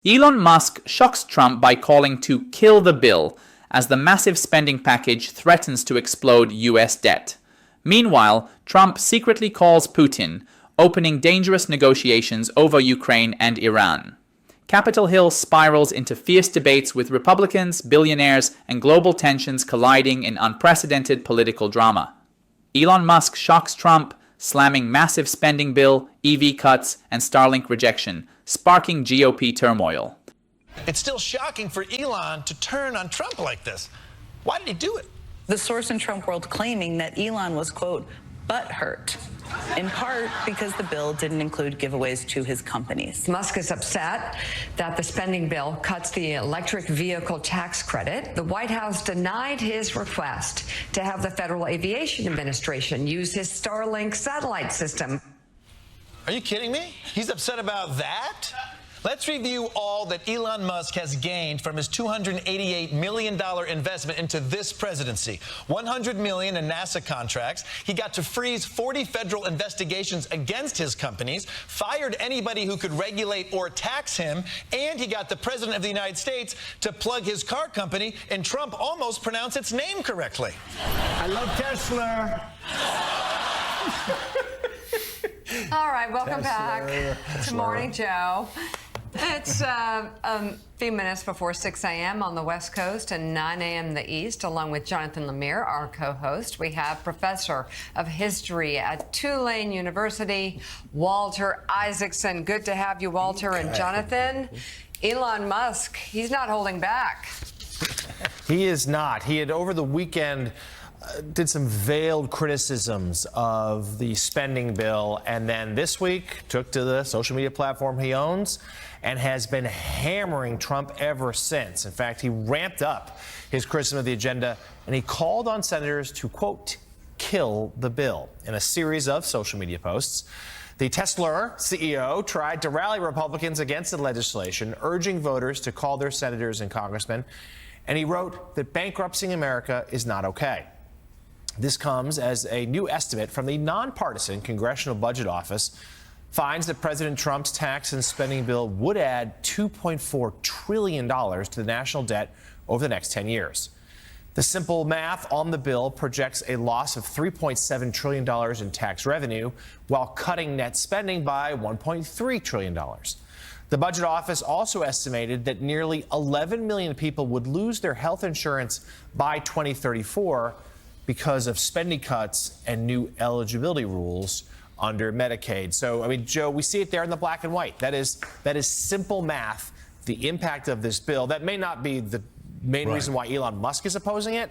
Elon Musk shocks Trump by calling to kill the bill as the massive spending package threatens to explode US debt. Meanwhile, Trump secretly calls Putin, opening dangerous negotiations over Ukraine and Iran. Capitol Hill spirals into fierce debates with Republicans, billionaires, and global tensions colliding in unprecedented political drama. Elon Musk shocks Trump, slamming massive spending bill, EV cuts, and Starlink rejection, sparking GOP turmoil. It's still shocking for Elon to turn on Trump like this. Why did he do it? The source in Trump world claiming that Elon was, quote, butthurt, in part because the bill didn't include giveaways to his companies. Musk is upset that the spending bill cuts the electric vehicle tax credit. The White House denied his request to have the Federal Aviation Administration use his Starlink satellite system. Are you kidding me? He's upset about that? Let's review all that Elon Musk has gained from his $288 million investment into this presidency. $100 million in NASA contracts. He got to freeze 40 federal investigations against his companies, fired anybody who could regulate or tax him, and he got the president of the United States to plug his car company, and Trump almost pronounced its name correctly. I love Vexler. All right, welcome back to Morning Joe. It's a few minutes before 6 a.m. on the West Coast and 9 a.m. the East, along with Jonathan Lemire, our co-host. We have Professor of History at Tulane University, Walter Isaacson. Good to have you, Walter. And Jonathan, Elon Musk, he's not holding back. He is not. He had, over the weekend, did some veiled criticisms of the spending bill, and then this week took to the social media platform he owns and has been hammering Trump ever since. In fact, he ramped up his criticism of the agenda, and he called on senators to, quote, kill the bill in a series of social media posts. The Vexler CEO tried to rally Republicans against the legislation, urging voters to call their senators and congressmen, and he wrote that bankrupting America is not okay. This comes as a new estimate from the nonpartisan Congressional Budget Office finds that President Trump's tax and spending bill would add $2.4 trillion to the national debt over the next 10 years. The simple math on the bill projects a loss of $3.7 trillion in tax revenue while cutting net spending by $1.3 trillion. The Budget Office also estimated that nearly 11 million people would lose their health insurance by 2034 because of spending cuts and new eligibility rules under Medicaid. So, I mean, Joe, we see it there in the black and white. That is simple math, the impact of this bill. That may not be the main reason why Elon Musk is opposing it,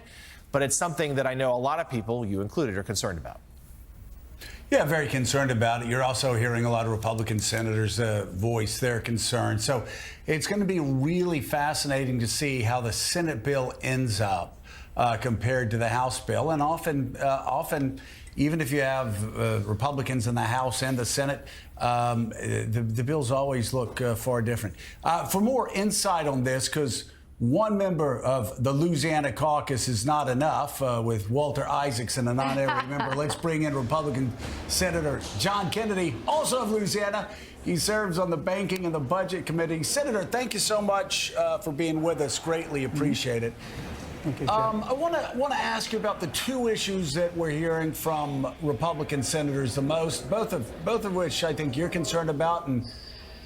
but it's something that I know a lot of people, you included, are concerned about. Yeah, very concerned about it. You're also hearing a lot of Republican senators voice their concern. So it's going to be really fascinating to see how the Senate bill ends up compared to the House bill. And often, even if you have Republicans in the House and the Senate, the bills always look far different. For more insight on this, because one member of the Louisiana caucus is not enough, with Walter Isaacson, a non-honorary member. Let's bring in Republican Senator John Kennedy, also of Louisiana. He serves on the Banking and the Budget Committee. Senator, thank you so much for being with us. Greatly appreciate it. Okay, I want to ask you about the two issues that we're hearing from Republican senators the most, both of which I think you're concerned about, and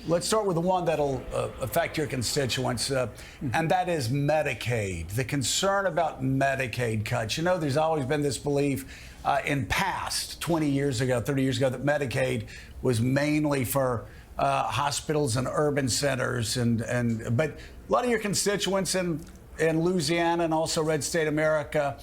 let's start with the one that'll affect your constituents, and that is Medicaid. The concern about Medicaid cuts. You know, there's always been this belief in past 20 years ago, 30 years ago, that Medicaid was mainly for hospitals and urban centers, but a lot of your constituents in Louisiana and also Red State America,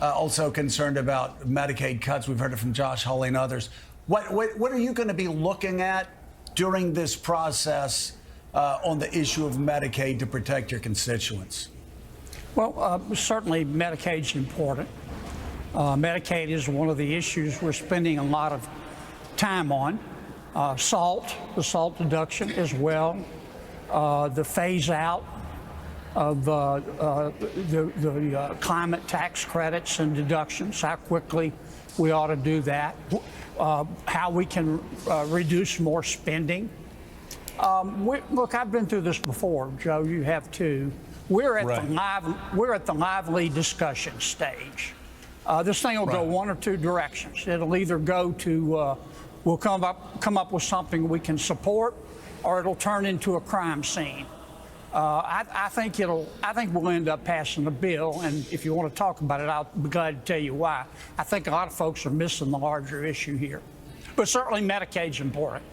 also concerned about Medicaid cuts. We've heard it from Josh Hawley and others. What are you going to be looking at during this process on the issue of Medicaid to protect your constituents? Well, certainly Medicaid's important. Medicaid is one of the issues we're spending a lot of time on. The SALT deduction as well, the phase out of the climate tax credits and deductions, how quickly we ought to do that, how we can reduce more spending. Look, I've been through this before, Joe. You have too. We're at the lively discussion stage. This thing will go one or two directions. It'll either go to we'll come up with something we can support, or it'll turn into a crime scene. I think we'll end up passing the bill, and if you want to talk about it, I'll be glad to tell you why. I think a lot of folks are missing the larger issue here, but certainly Medicaid's important.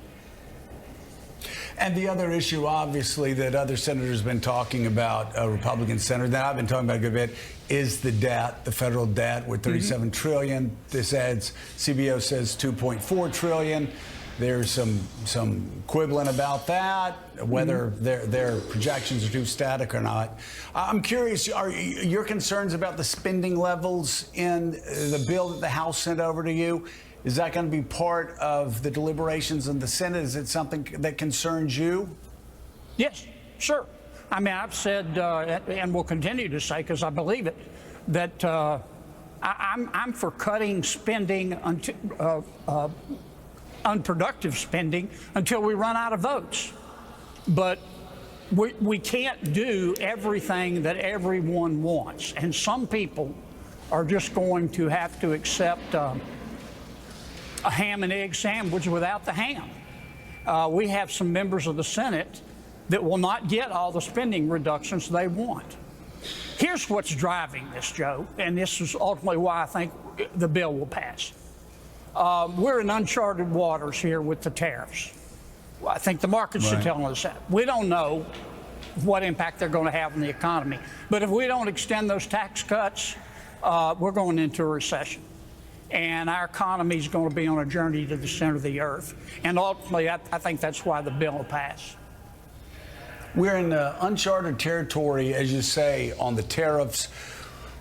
And the other issue, obviously, that other senators have been talking about, Republican senators, that I've been talking about a good bit, is the debt, the federal debt with $37 trillion. This adds, CBO says $2.4 trillion. There's some quibbling about that, whether their projections are too static or not. I'm curious, are your concerns about the spending levels in the bill that the House sent over to you? Is that going to be part of the deliberations in the Senate? Is it something that concerns you? Yes, sure. I mean, I've said, and will continue to say, because I believe it, that I'm for cutting spending, unproductive spending, until we run out of votes. But we can't do everything that everyone wants. And some people are just going to have to accept a ham and egg sandwich without the ham. We have some members of the Senate that will not get all the spending reductions they want. Here's what's driving this, Joe, and this is ultimately why I think the bill will pass. We're in uncharted waters here with the tariffs. I think the markets are telling us that. We don't know what impact they're going to have on the economy. But if we don't extend those tax cuts, we're going into a recession. And our economy is going to be on a journey to the center of the earth. And ultimately, I think that's why the bill will pass. We're in uncharted territory, as you say, on the tariffs.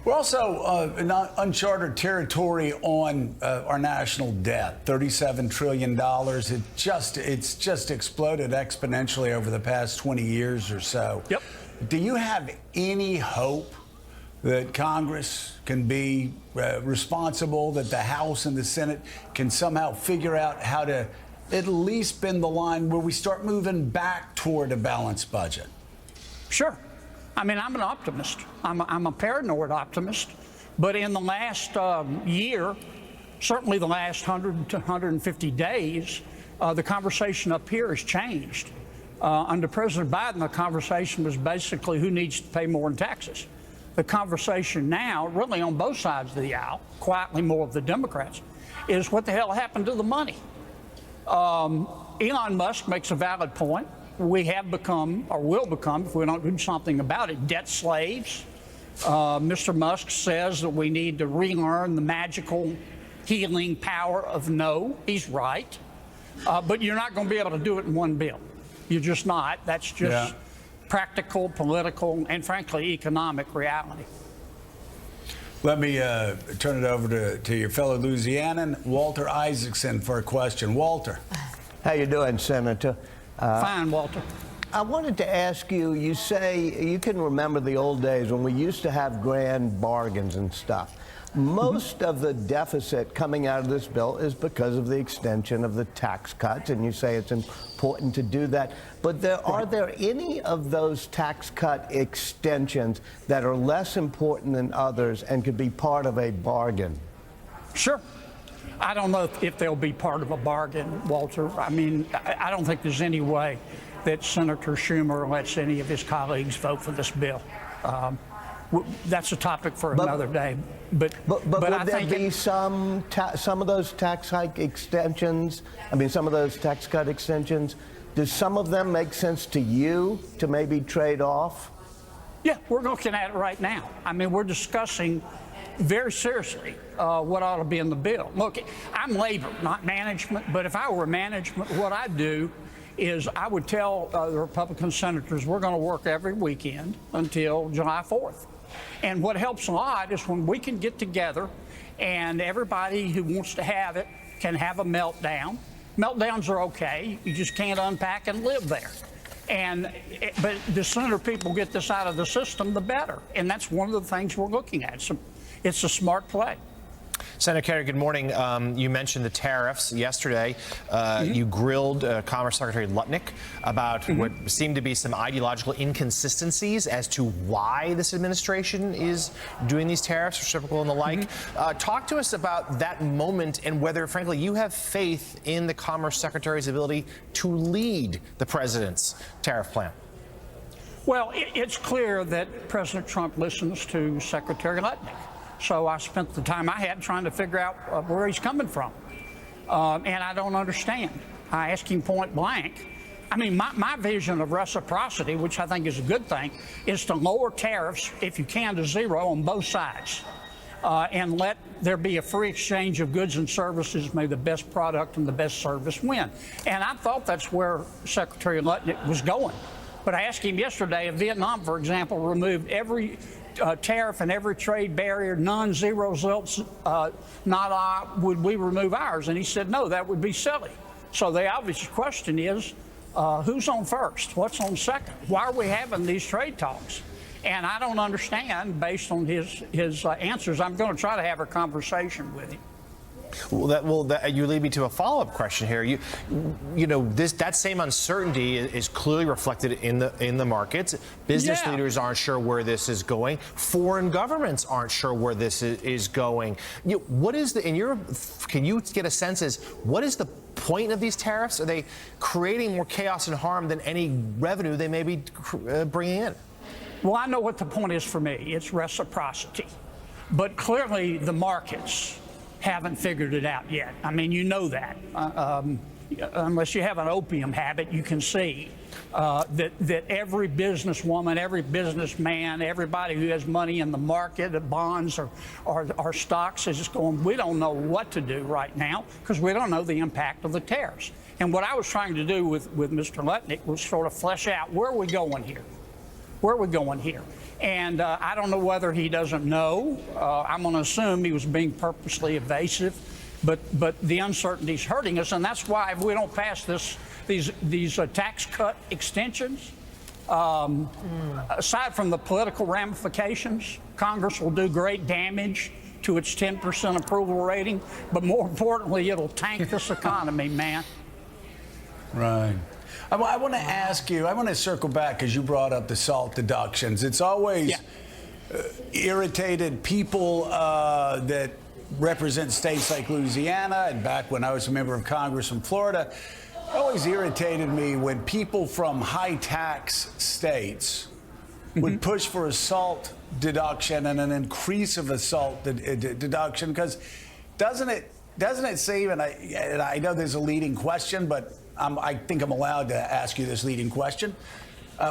We're also in uncharted territory on our national debt, $37 trillion. It's just exploded exponentially over the past 20 years or so. Yep. Do you have any hope that Congress can be responsible, that the House and the Senate can somehow figure out how to at least bend the line where we start moving back toward a balanced budget? Sure. I mean, I'm an optimist. I'm a paranoid optimist. But in the last year, certainly the last 100 to 150 days, the conversation up here has changed. Under President Biden, the conversation was basically who needs to pay more in taxes. The conversation now, really on both sides of the aisle, quietly more of the Democrats, is what the hell happened to the money? Elon Musk makes a valid point. We have become, or will become, if we don't do something about it, debt slaves. Mr. Musk says that we need to relearn the magical healing power of no. He's right. But you're not going to be able to do it in one bill. You're just not. That's just practical, political, and frankly, economic reality. Let me turn it over to your fellow Louisianan, Walter Isaacson, for a question. Walter. How you doing, Senator? Fine, Walter. I wanted to ask you, you say you can remember the old days when we used to have grand bargains and stuff. Most of the deficit coming out of this bill is because of the extension of the tax cuts, and you say it's important to do that. But are there any of those tax cut extensions that are less important than others and could be part of a bargain? Sure. I don't know if they'll be part of a bargain, Walter. I mean, I don't think there's any way that Senator Schumer lets any of his colleagues vote for this bill. That's a topic for another day. But would there be some of those tax hike extensions? I mean, some of those tax cut extensions. Does some of them make sense to you to maybe trade off? Yeah, we're looking at it right now. I mean, we're discussing very seriously what ought to be in the bill. Look, I'm labor, not management, but if I were management, what I'd do is I would tell the Republican senators we're going to work every weekend until July 4th. And what helps a lot is when we can get together and everybody who wants to have it can have a meltdown. Meltdowns are okay. You just can't unpack and live there. But the sooner people get this out of the system, the better. And that's one of the things we're looking at. So it's a smart play. Senator Kerry, good morning. You mentioned the tariffs yesterday. You grilled Commerce Secretary Lutnick about what seemed to be some ideological inconsistencies as to why this administration is doing these tariffs, reciprocal and the like. Talk to us about that moment and whether, frankly, you have faith in the Commerce Secretary's ability to lead the president's tariff plan. Well, it's clear that President Trump listens to Secretary Lutnick. So I spent the time I had trying to figure out where he's coming from. And I don't understand. I asked him point blank. I mean, my vision of reciprocity, which I think is a good thing, is to lower tariffs, if you can, to zero on both sides. And let there be a free exchange of goods and services. May the best product and the best service win. And I thought that's where Secretary Lutnick was going. But I asked him yesterday if Vietnam, for example, removed every tariff and every trade barrier, none, zero, zilts, nada, would we remove ours? And he said, no, that would be silly. So the obvious question is, who's on first? What's on second? Why are we having these trade talks? And I don't understand, based on his answers. I'm going to try to have a conversation with him. Well, you lead me to a follow-up question here. You know, that same uncertainty is clearly reflected in the markets. Business leaders aren't sure where this is going. Foreign governments aren't sure where this is going. What is can you get a sense as what is the point of these tariffs? Are they creating more chaos and harm than any revenue they may be bringing in? Well, I know what the point is for me. It's reciprocity. But clearly the markets haven't figured it out yet. I mean, you know that. Unless you have an opium habit, you can see that every businesswoman, every businessman, everybody who has money in the market, bonds or stocks, is just going, we don't know what to do right now because we don't know the impact of the tariffs. And what I was trying to do with Mr. Lutnick was sort of flesh out, where are we going here? Where are we going here? And I don't know whether he doesn't know. I'm going to assume he was being purposely evasive, but the uncertainty is hurting us, and that's why if we don't pass these tax cut extensions, aside from the political ramifications, Congress will do great damage to its 10% approval rating, but more importantly, it'll tank this economy, man. Right. I want to ask you, I want to circle back because you brought up the SALT deductions. It's always irritated people that represent states like Louisiana, and back when I was a member of Congress from Florida, it always irritated me when people from high-tax states would push for a SALT deduction and an increase of a SALT deduction, because doesn't it seem, and I know there's a leading question, but I think I'm allowed to ask you this leading question,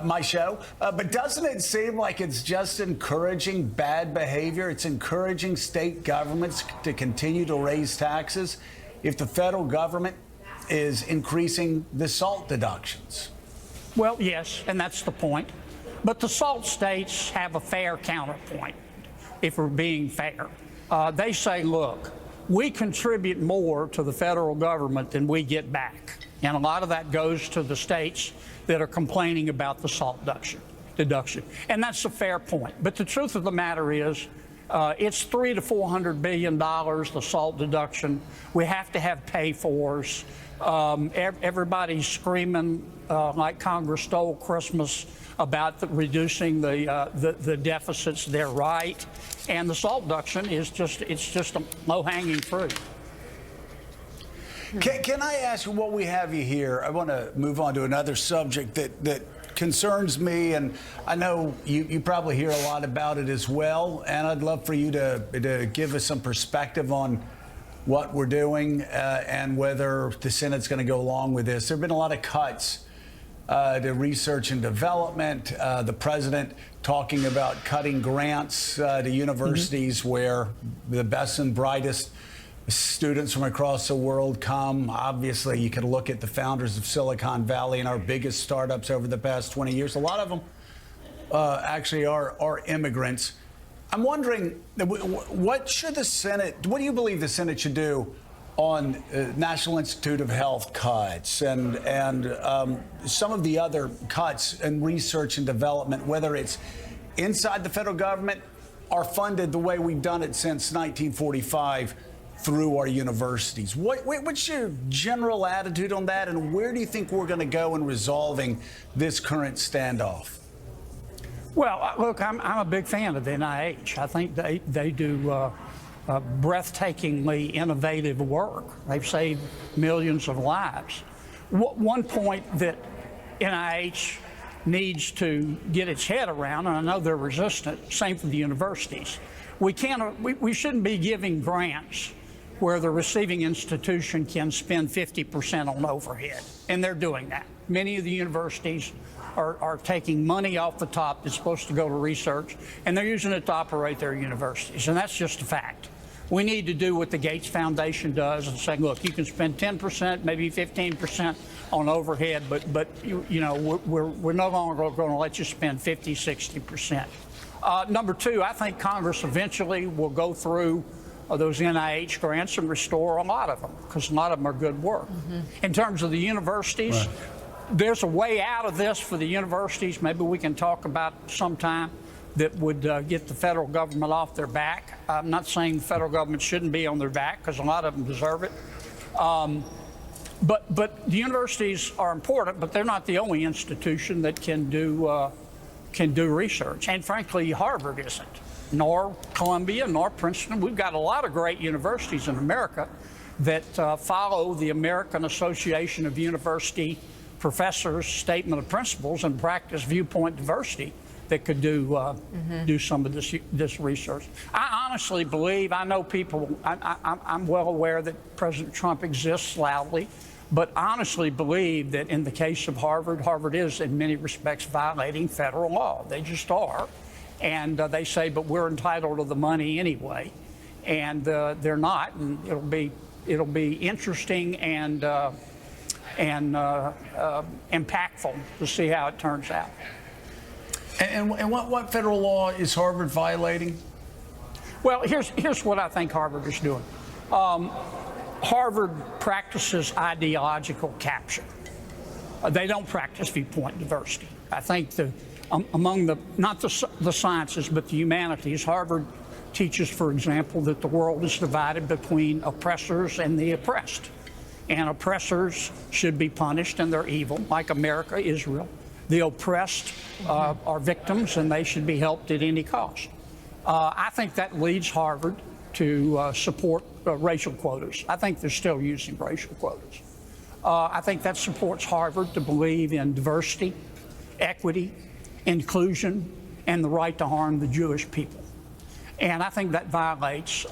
my show. But doesn't it seem like it's just encouraging bad behavior? It's encouraging state governments to continue to raise taxes if the federal government is increasing the SALT deductions? Well, yes, and that's the point. But the SALT states have a fair counterpoint, if we're being fair. They say, look, we contribute more to the federal government than we get back. And a lot of that goes to the states that are complaining about the SALT deduction. And that's a fair point. But the truth of the matter is, it's $300 to $400 billion, the SALT deduction. We have to have pay-fors. Everybody's screaming like Congress stole Christmas about reducing the deficits. They're right. And the SALT deduction is just a low-hanging fruit. Can I ask you, while we have you here, I want to move on to another subject that concerns me, and I know you probably hear a lot about it as well, and I'd love for you to give us some perspective on what we're doing and whether the Senate's going to go along with this. There have been a lot of cuts to research and development. The president talking about cutting grants to universities where the best and brightest students from across the world come. Obviously, you can look at the founders of Silicon Valley and our biggest startups over the past 20 years. A lot of them actually are immigrants. I'm wondering, what should the Senate, what do you believe the Senate should do on National Institute of Health cuts and some of the other cuts in research and development, whether it's inside the federal government or funded the way we've done it since 1945 through our universities. What's your general attitude on that, and where do you think we're going to go in resolving this current standoff? Well, look, I'm a big fan of the NIH. I think they do breathtakingly innovative work. They've saved millions of lives. One point that NIH needs to get its head around, and I know they're resistant, same for the universities. We shouldn't be giving grants where the receiving institution can spend 50% on overhead, and they're doing that. Many of the universities are taking money off the top that's supposed to go to research, and they're using it to operate their universities, and that's just a fact. We need to do what the Gates Foundation does and say, look, you can spend 10%, maybe 15% on overhead, but you know, we're no longer going to let you spend 50, 60%. Number two, I think Congress eventually will go through those NIH grants and restore a lot of them, because a lot of them are good work. In terms of the universities, there's a way out of this for the universities. Maybe we can talk about sometime that would get the federal government off their back. I'm not saying the federal government shouldn't be on their back, because a lot of them deserve it. But the universities are important, but they're not the only institution that can do research. And frankly, Harvard isn't, nor Columbia, nor Princeton. We've got a lot of great universities in America that follow the American Association of University Professors' statement of principles and practice viewpoint diversity that could do some of this research. I honestly believe, I know people, I'm well aware that President Trump exists loudly, but honestly believe that in the case of Harvard, Harvard is in many respects violating federal law. They just are. And they say, but we're entitled to the money anyway. And they're not, and it'll be interesting and impactful to see how it turns out. And what federal law is Harvard violating? Well, here's what I think Harvard is doing. Harvard practices ideological capture. They don't practice viewpoint diversity. I think among not the sciences, but the humanities, Harvard teaches, for example, that the world is divided between oppressors and the oppressed. And oppressors should be punished, and they're evil, like America, Israel. The oppressed are victims, and they should be helped at any cost. I think that leads Harvard to support racial quotas. I think they're still using racial quotas. I think that supports Harvard to believe in diversity, equity, inclusion, and the right to harm the Jewish people. And I think that violates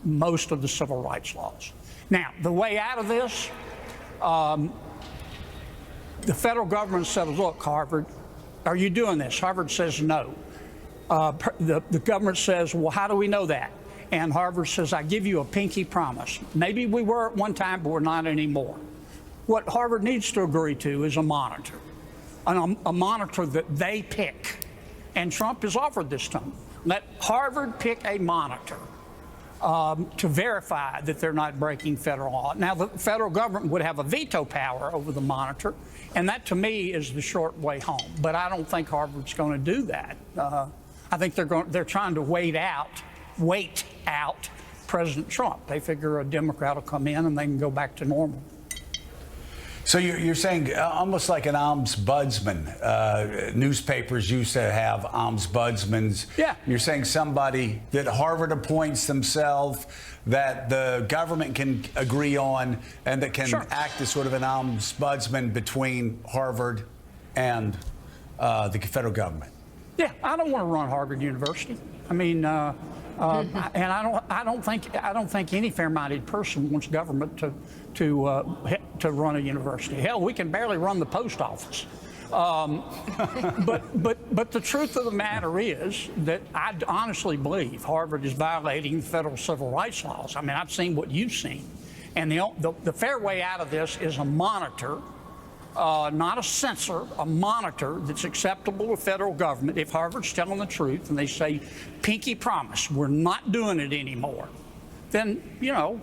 most of the civil rights laws. Now, the way out of this, the federal government said, look, Harvard, are you doing this? Harvard says no. The government says, well, how do we know that? And Harvard says, I give you a pinky promise. Maybe we were at one time, but we're not anymore. What Harvard needs to agree to is a monitor, a monitor that they pick. And Trump has offered this to them. Let Harvard pick a monitor to verify that they're not breaking federal law. Now, the federal government would have a veto power over the monitor, and that, to me, is the short way home. But I don't think Harvard's going to do that. I think they're trying to wait out President Trump. They figure a Democrat will come in and they can go back to normal. So you're saying almost like an ombudsman. Newspapers used to have ombudsmans. Yeah. You're saying somebody that Harvard appoints themselves, that the government can agree on, and that can act as sort of an ombudsman between Harvard and the federal government. Yeah, I don't want to run Harvard University. I mean, and I don't think any fair-minded person wants government to run a university. Hell, we can barely run the post office. But the truth of the matter is that I honestly believe Harvard is violating federal civil rights laws. I mean, I've seen what you've seen, and the fair way out of this is a monitor. Not a censor, a monitor that's acceptable to federal government. If Harvard's telling the truth and they say, pinky promise, we're not doing it anymore, then, you know,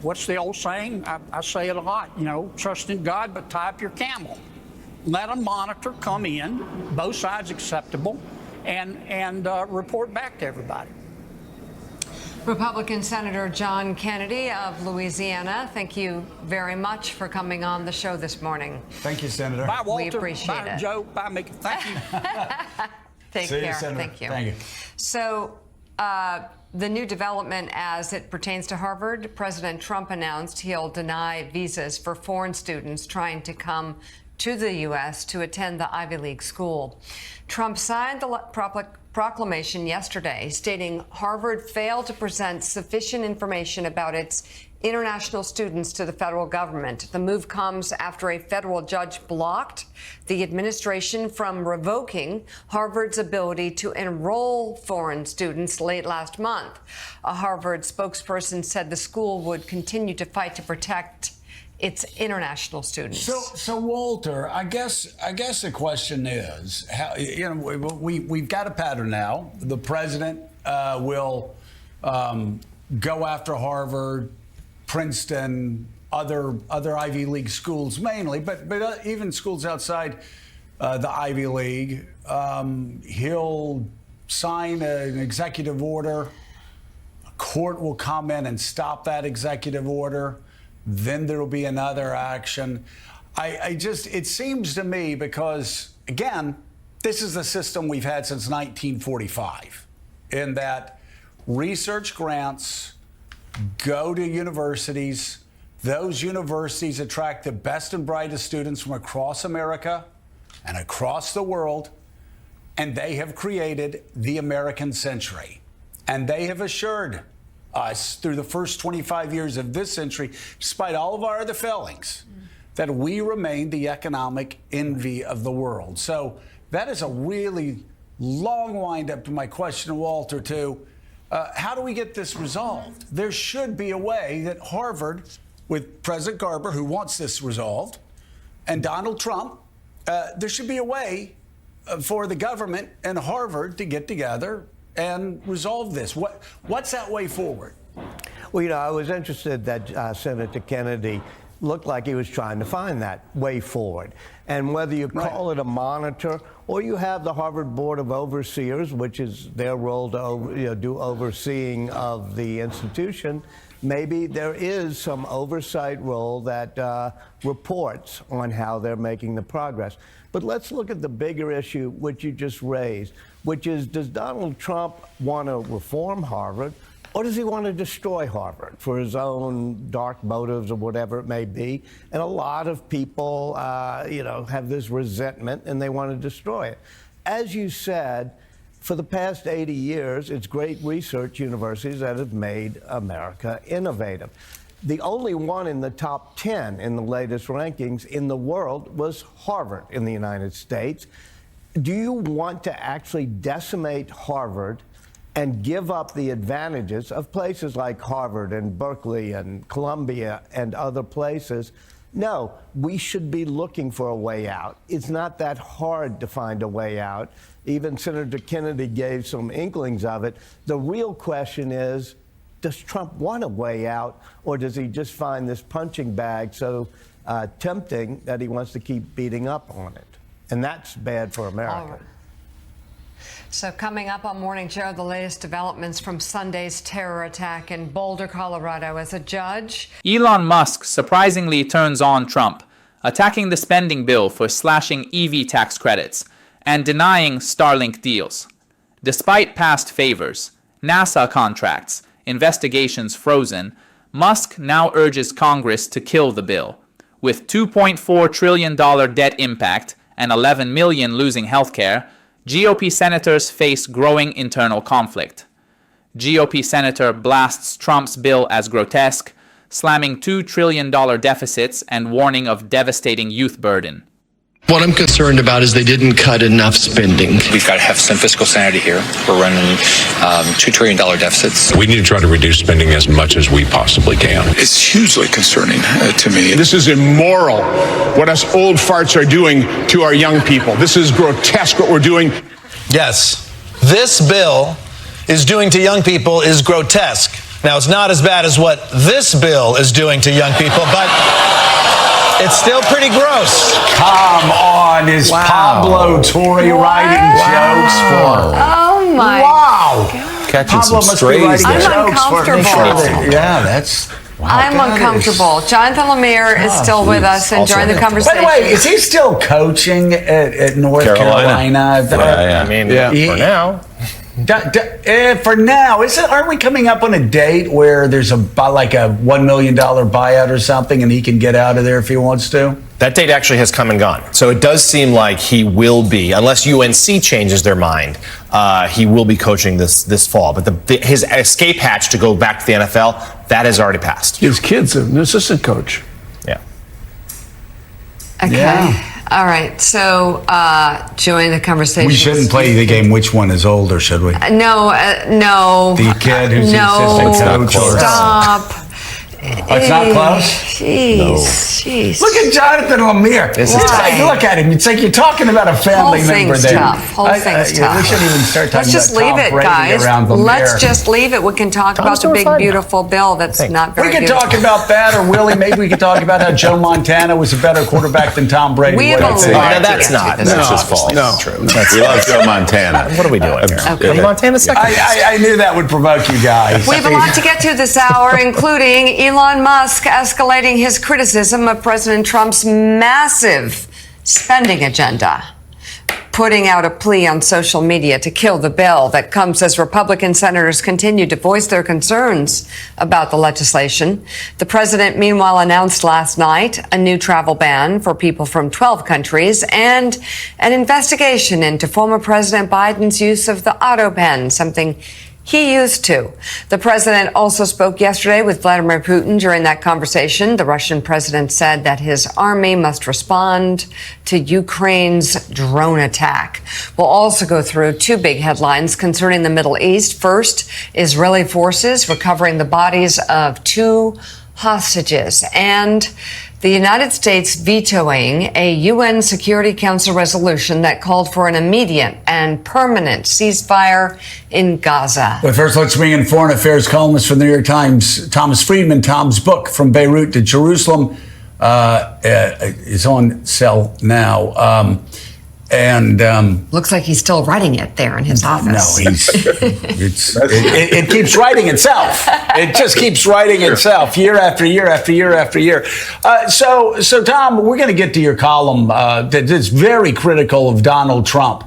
what's the old saying? I say it a lot, you know, trust in God, but tie up your camel. Let a monitor come in, both sides acceptable, and report back to everybody. Republican Senator John Kennedy of Louisiana, thank you very much for coming on the show this morning. Thank you, Senator. Bye, Walter. We appreciate Bye, it. Joe. Bye, Mickey. Thank you. Take See you, care. Senator. Thank you. Thank you. So, the new development as it pertains to Harvard, President Trump announced he'll deny visas for foreign students trying to come to the U.S. to attend the Ivy League school. Trump signed the proclamation yesterday, stating Harvard failed to present sufficient information about its international students to the federal government. The move comes after a federal judge blocked the administration from revoking Harvard's ability to enroll foreign students late last month. A Harvard spokesperson said the school would continue to fight to protect its international students. So Walter, I guess the question is, how, we've got a pattern now. The president will go after Harvard, Princeton, other Ivy League schools mainly, but even schools outside the Ivy League. He'll sign an executive order. A court will come in and stop that executive order. Then there will be another action. It seems to me, because again, this is the system we've had since 1945, in that research grants go to universities. Those universities attract the best and brightest students from across America and across the world, and they have created the American century. And they have assured us through the first 25 years of this century, despite all of our other failings, that we remain the economic envy of the world. So that is a really long wind up to my question, Walter, to how do we get this resolved? There should be a way that Harvard, with President Garber, who wants this resolved, and Donald Trump, there should be a way for the government and Harvard to get together and resolve this. What's that way forward? Well, I was interested that Senator Kennedy looked like he was trying to find that way forward. And whether you call it a monitor or you have the Harvard Board of Overseers, which is their role to do overseeing of the institution, maybe there is some oversight role that reports on how they're making the progress. But let's look at the bigger issue, which you just raised, which is, does Donald Trump want to reform Harvard, or does he want to destroy Harvard for his own dark motives or whatever it may be? And a lot of people, have this resentment and they want to destroy it. As you said, for the past 80 years, it's great research universities that have made America innovative. The only one in the top 10 in the latest rankings in the world was Harvard in the United States. Do you want to actually decimate Harvard and give up the advantages of places like Harvard and Berkeley and Columbia and other places? No, we should be looking for a way out. It's not that hard to find a way out. Even Senator Kennedy gave some inklings of it. The real question is, does Trump want a way out, or does he just find this punching bag so tempting that he wants to keep beating up on it? And that's bad for America. So coming up on Morning Joe, the latest developments from Sunday's terror attack in Boulder, Colorado. As a judge, Elon Musk surprisingly turns on Trump, attacking the spending bill for slashing EV tax credits and denying Starlink deals. Despite past favors, NASA contracts, investigations frozen, Musk now urges Congress to kill the bill. With $2.4 trillion debt impact and 11 million losing healthcare, GOP senators face growing internal conflict. GOP senator blasts Trump's bill as grotesque, slamming $2 trillion deficits and warning of devastating youth burden. What I'm concerned about is they didn't cut enough spending. We've got to have some fiscal sanity here. We're running $2 trillion deficits. We need to try to reduce spending as much as we possibly can. It's hugely concerning to me. This is immoral, what us old farts are doing to our young people. This is grotesque what we're doing. Yes, this bill is doing to young people is grotesque. Now, it's not as bad as what this bill is doing to young people, but it's still pretty gross. Come on, is Pablo Torre writing jokes for? oh my Wow. God. Catching Pablo some must be strays writing I'm there. jokes for me. uncomfortable. Yeah, that's. Wow, I'm that uncomfortable. Jonathan Lemire is still with us, enjoying the By conversation. the way, is he still coaching at North Carolina? I mean, for now. For now, aren't we coming up on a date where there's like a $1 million buyout or something, and he can get out of there if he wants to? That date actually has come and gone. So it does seem like he will be, unless UNC changes their mind, he will be coaching this fall. But his escape hatch to go back to the NFL, that has already passed. His kid's an assistant coach. Yeah. Okay. Yeah. All right. So, join the conversation. We shouldn't play the game. Which one is older? Should we? No. The kid who's the assistant coach. Stop. It's not close? Jeez. Look at Jonathan Lemire. Look at him. It's like you're talking about a family member there. Whole thing's tough. We shouldn't even start talking Let's just about leave Tom it, Brady guys. around Lemire. Let's just leave it. We can talk about the big, beautiful bill that's not very We can good. talk about that, or Willie, maybe we could talk about how Joe Montana was a better quarterback than Tom Brady. We have a lot that's not. That's just false. No. True. We love Joe Montana. What are we doing here? Okay. Montana's second. I knew that would provoke you guys. We have a lot to get to this hour, including Elon Musk escalating his criticism of President Trump's massive spending agenda, putting out a plea on social media to kill the bill. That comes as Republican senators continue to voice their concerns about the legislation. The president, meanwhile, announced last night a new travel ban for people from 12 countries and an investigation into former President Biden's use of the auto pen, something he used to. The president also spoke yesterday with Vladimir Putin. During that conversation, the Russian president said that his army must respond to Ukraine's drone attack. We'll also go through two big headlines concerning the Middle East. First, Israeli forces recovering the bodies of 2 hostages, and the United States vetoing a UN Security Council resolution that called for an immediate and permanent ceasefire in Gaza. But first, let's bring in foreign affairs columnist from the New York Times, Thomas Friedman. Tom's book, From Beirut to Jerusalem, is on sale now. Looks like he's still writing it there in his office. No, it keeps writing itself. It just keeps writing itself year after year after year after year. So Tom, we're going to get to your column that is very critical of Donald Trump.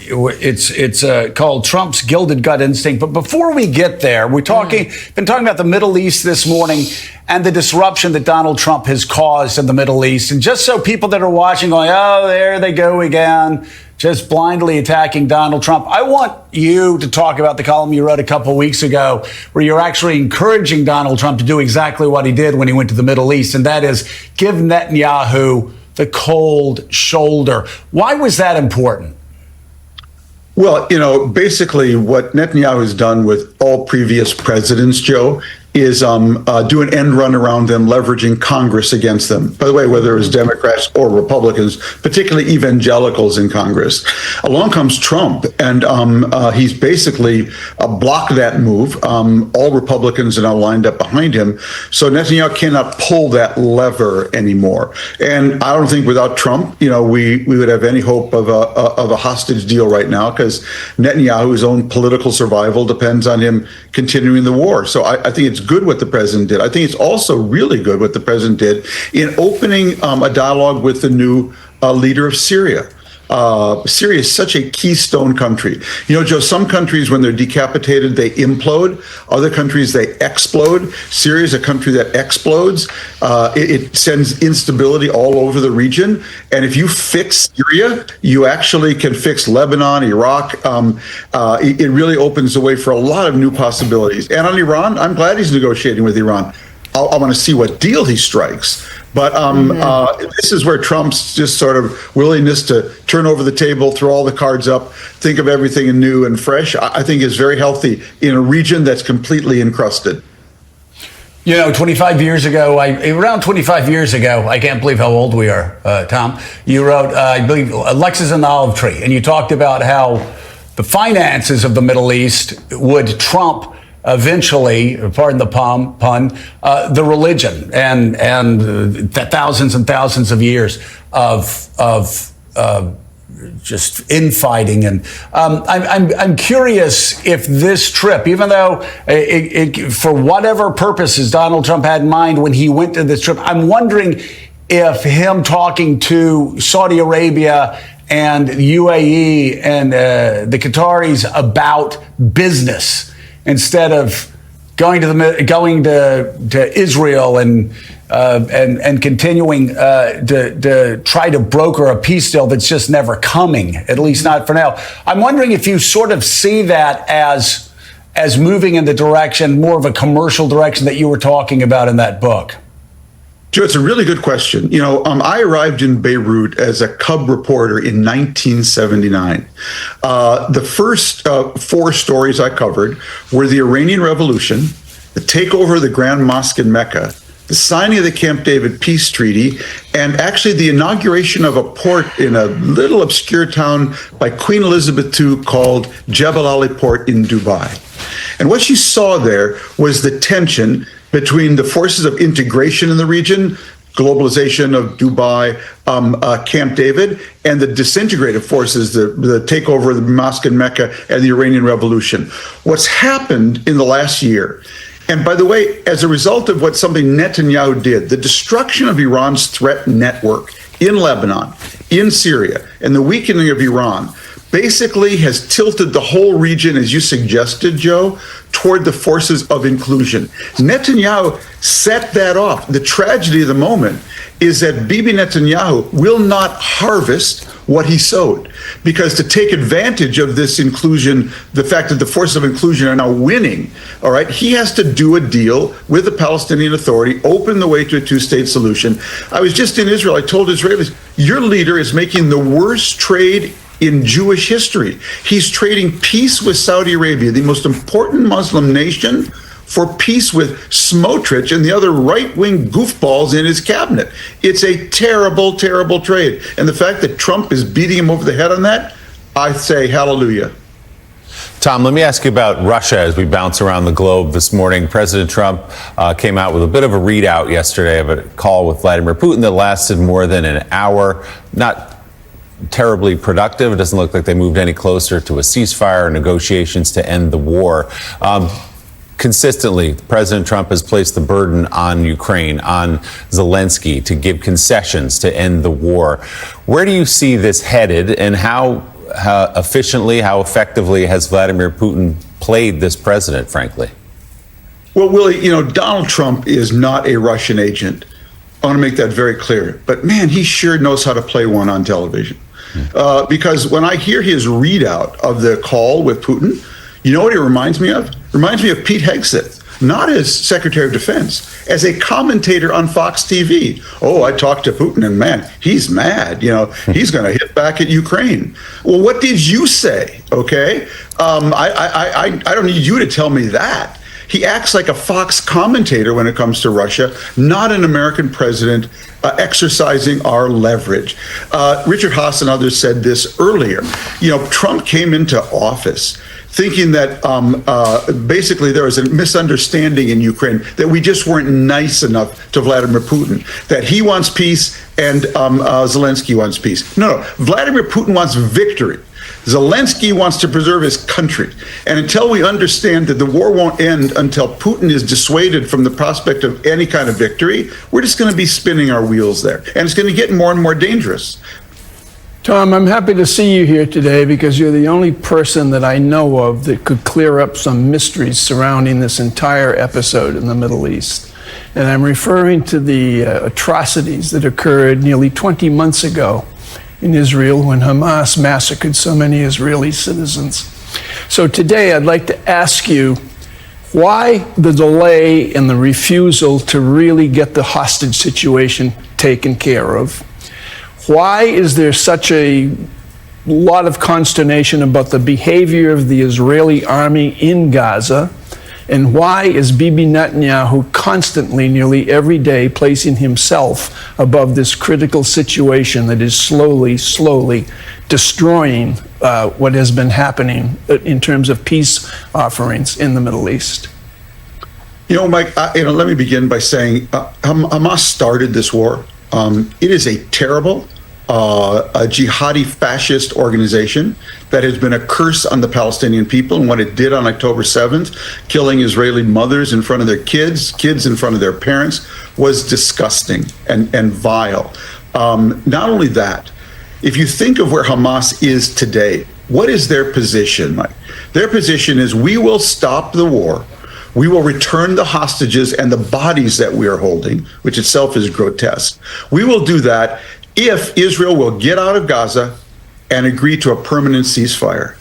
It's called Trump's Gilded Gut Instinct. But before we get there, been talking about the Middle East this morning and the disruption that Donald Trump has caused in the Middle East. And just so people that are watching going, oh, there they go again, just blindly attacking Donald Trump, I want you to talk about the column you wrote a couple of weeks ago where you're actually encouraging Donald Trump to do exactly what he did when he went to the Middle East, and that is give Netanyahu the cold shoulder. Why was that important? Well, basically what Netanyahu has done with all previous presidents, Joe, is do an end run around them, leveraging Congress against them. By the way, whether it's Democrats or Republicans, particularly evangelicals in Congress. Along comes Trump, and he's basically blocked that move. All Republicans are now lined up behind him. So Netanyahu cannot pull that lever anymore. And I don't think without Trump, we would have any hope of a hostage deal right now, because Netanyahu's own political survival depends on him continuing the war. So I think it's good what the president did. I think it's also really good what the president did in opening a dialogue with the new leader of Syria. Syria is such a keystone country. Joe, some countries, when they're decapitated, they implode. Other countries, they explode. Syria is a country that explodes. It sends instability all over the region. And if you fix Syria, you actually can fix Lebanon, Iraq. It really opens the way for a lot of new possibilities. And on Iran, I'm glad he's negotiating with Iran. I want to see what deal he strikes. But this is where Trump's just sort of willingness to turn over the table, throw all the cards up, think of everything new and fresh, I think is very healthy in a region that's completely encrusted. 25 years ago, around 25 years ago, I can't believe how old we are, Tom, you wrote, I believe, Lexus and the Olive Tree, and you talked about how the finances of the Middle East would trump eventually, pardon the pun, the religion and the thousands and thousands of years of just infighting. And I'm curious if this trip, even though for whatever purposes Donald Trump had in mind when he went to this trip, I'm wondering if him talking to Saudi Arabia and UAE and the Qataris about business instead of going to Israel and continuing to try to broker a peace deal that's just never coming, at least not for now. I'm wondering if you sort of see that as moving in the direction, more of a commercial direction that you were talking about in that book. Joe, it's a really good question. I arrived in Beirut as a cub reporter in 1979. The first 4 stories I covered were the Iranian Revolution, the takeover of the Grand Mosque in Mecca, the signing of the Camp David peace treaty, and actually the inauguration of a port in a little obscure town by Queen Elizabeth II called Jebel Ali Port in Dubai. And what you saw there was the tension between the forces of integration in the region, globalization of Dubai, Camp David, and the disintegrated forces, the takeover of the mosque in Mecca and the Iranian Revolution. What's happened in the last year, and by the way, as a result of what something Netanyahu did, the destruction of Iran's threat network in Lebanon, in Syria, and the weakening of Iran, basically has tilted the whole region, as you suggested, Joe, toward the forces of inclusion. Netanyahu set that off. The tragedy of the moment is that Bibi Netanyahu will not harvest what he sowed, because to take advantage of this inclusion, the fact that the forces of inclusion are now winning, all right, he has to do a deal with the Palestinian Authority, open the way to a 2-state solution. I was just in Israel. I told Israelis, your leader is making the worst trade in Jewish history. He's trading peace with Saudi Arabia, the most important Muslim nation, for peace with Smotrich and the other right-wing goofballs in his cabinet. It's a terrible, terrible trade. And the fact that Trump is beating him over the head on that, I say hallelujah. Tom, let me ask you about Russia as we bounce around the globe this morning. President Trump came out with a bit of a readout yesterday of a call with Vladimir Putin that lasted more than an hour. Not terribly productive. It doesn't look like they moved any closer to a ceasefire or negotiations to end the war. Consistently, President Trump has placed the burden on Ukraine, on Zelensky, to give concessions to end the war. Where do you see this headed, and how efficiently, how effectively has Vladimir Putin played this president, frankly? Well, Willie, Donald Trump is not a Russian agent. I want to make that very clear. But man, he sure knows how to play one on television. Because when I hear his readout of the call with Putin, you know what it reminds me of? It reminds me of Pete Hegseth, not as Secretary of Defense, as a commentator on Fox TV. Oh, I talked to Putin and man, he's mad. He's going to hit back at Ukraine. Well, what did you say? Okay. I don't need you to tell me that. He acts like a Fox commentator when it comes to Russia, not an American president exercising our leverage. Richard Haas and others said this earlier. Trump came into office thinking that basically there was a misunderstanding in Ukraine, that we just weren't nice enough to Vladimir Putin, that he wants peace and Zelensky wants peace. No, Vladimir Putin wants victory. Zelensky wants to preserve his country. And until we understand that the war won't end until Putin is dissuaded from the prospect of any kind of victory, we're just going to be spinning our wheels there. And it's going to get more and more dangerous. Tom, I'm happy to see you here today because you're the only person that I know of that could clear up some mysteries surrounding this entire episode in the Middle East. And I'm referring to the atrocities that occurred nearly 20 months ago in Israel when Hamas massacred so many Israeli citizens. So today I'd like to ask you why the delay and the refusal to really get the hostage situation taken care of. Why is there such a lot of consternation about the behavior of the Israeli army in Gaza? And why is Bibi Netanyahu constantly, nearly every day, placing himself above this critical situation that is slowly destroying what has been happening in terms of peace offerings in the Middle East? Mike, let me begin by saying Hamas started this war. It is a terrible, a jihadi fascist organization that has been a curse on the Palestinian people. And what it did on October 7th, killing Israeli mothers in front of their kids in front of their parents, was disgusting and vile. Not only that, if you think of where Hamas is today, what is their position, Mike? Their position is, we will stop the war. We will return the hostages and the bodies that we are holding, which itself is grotesque. We will do that if Israel will get out of Gaza and agree to a permanent ceasefire.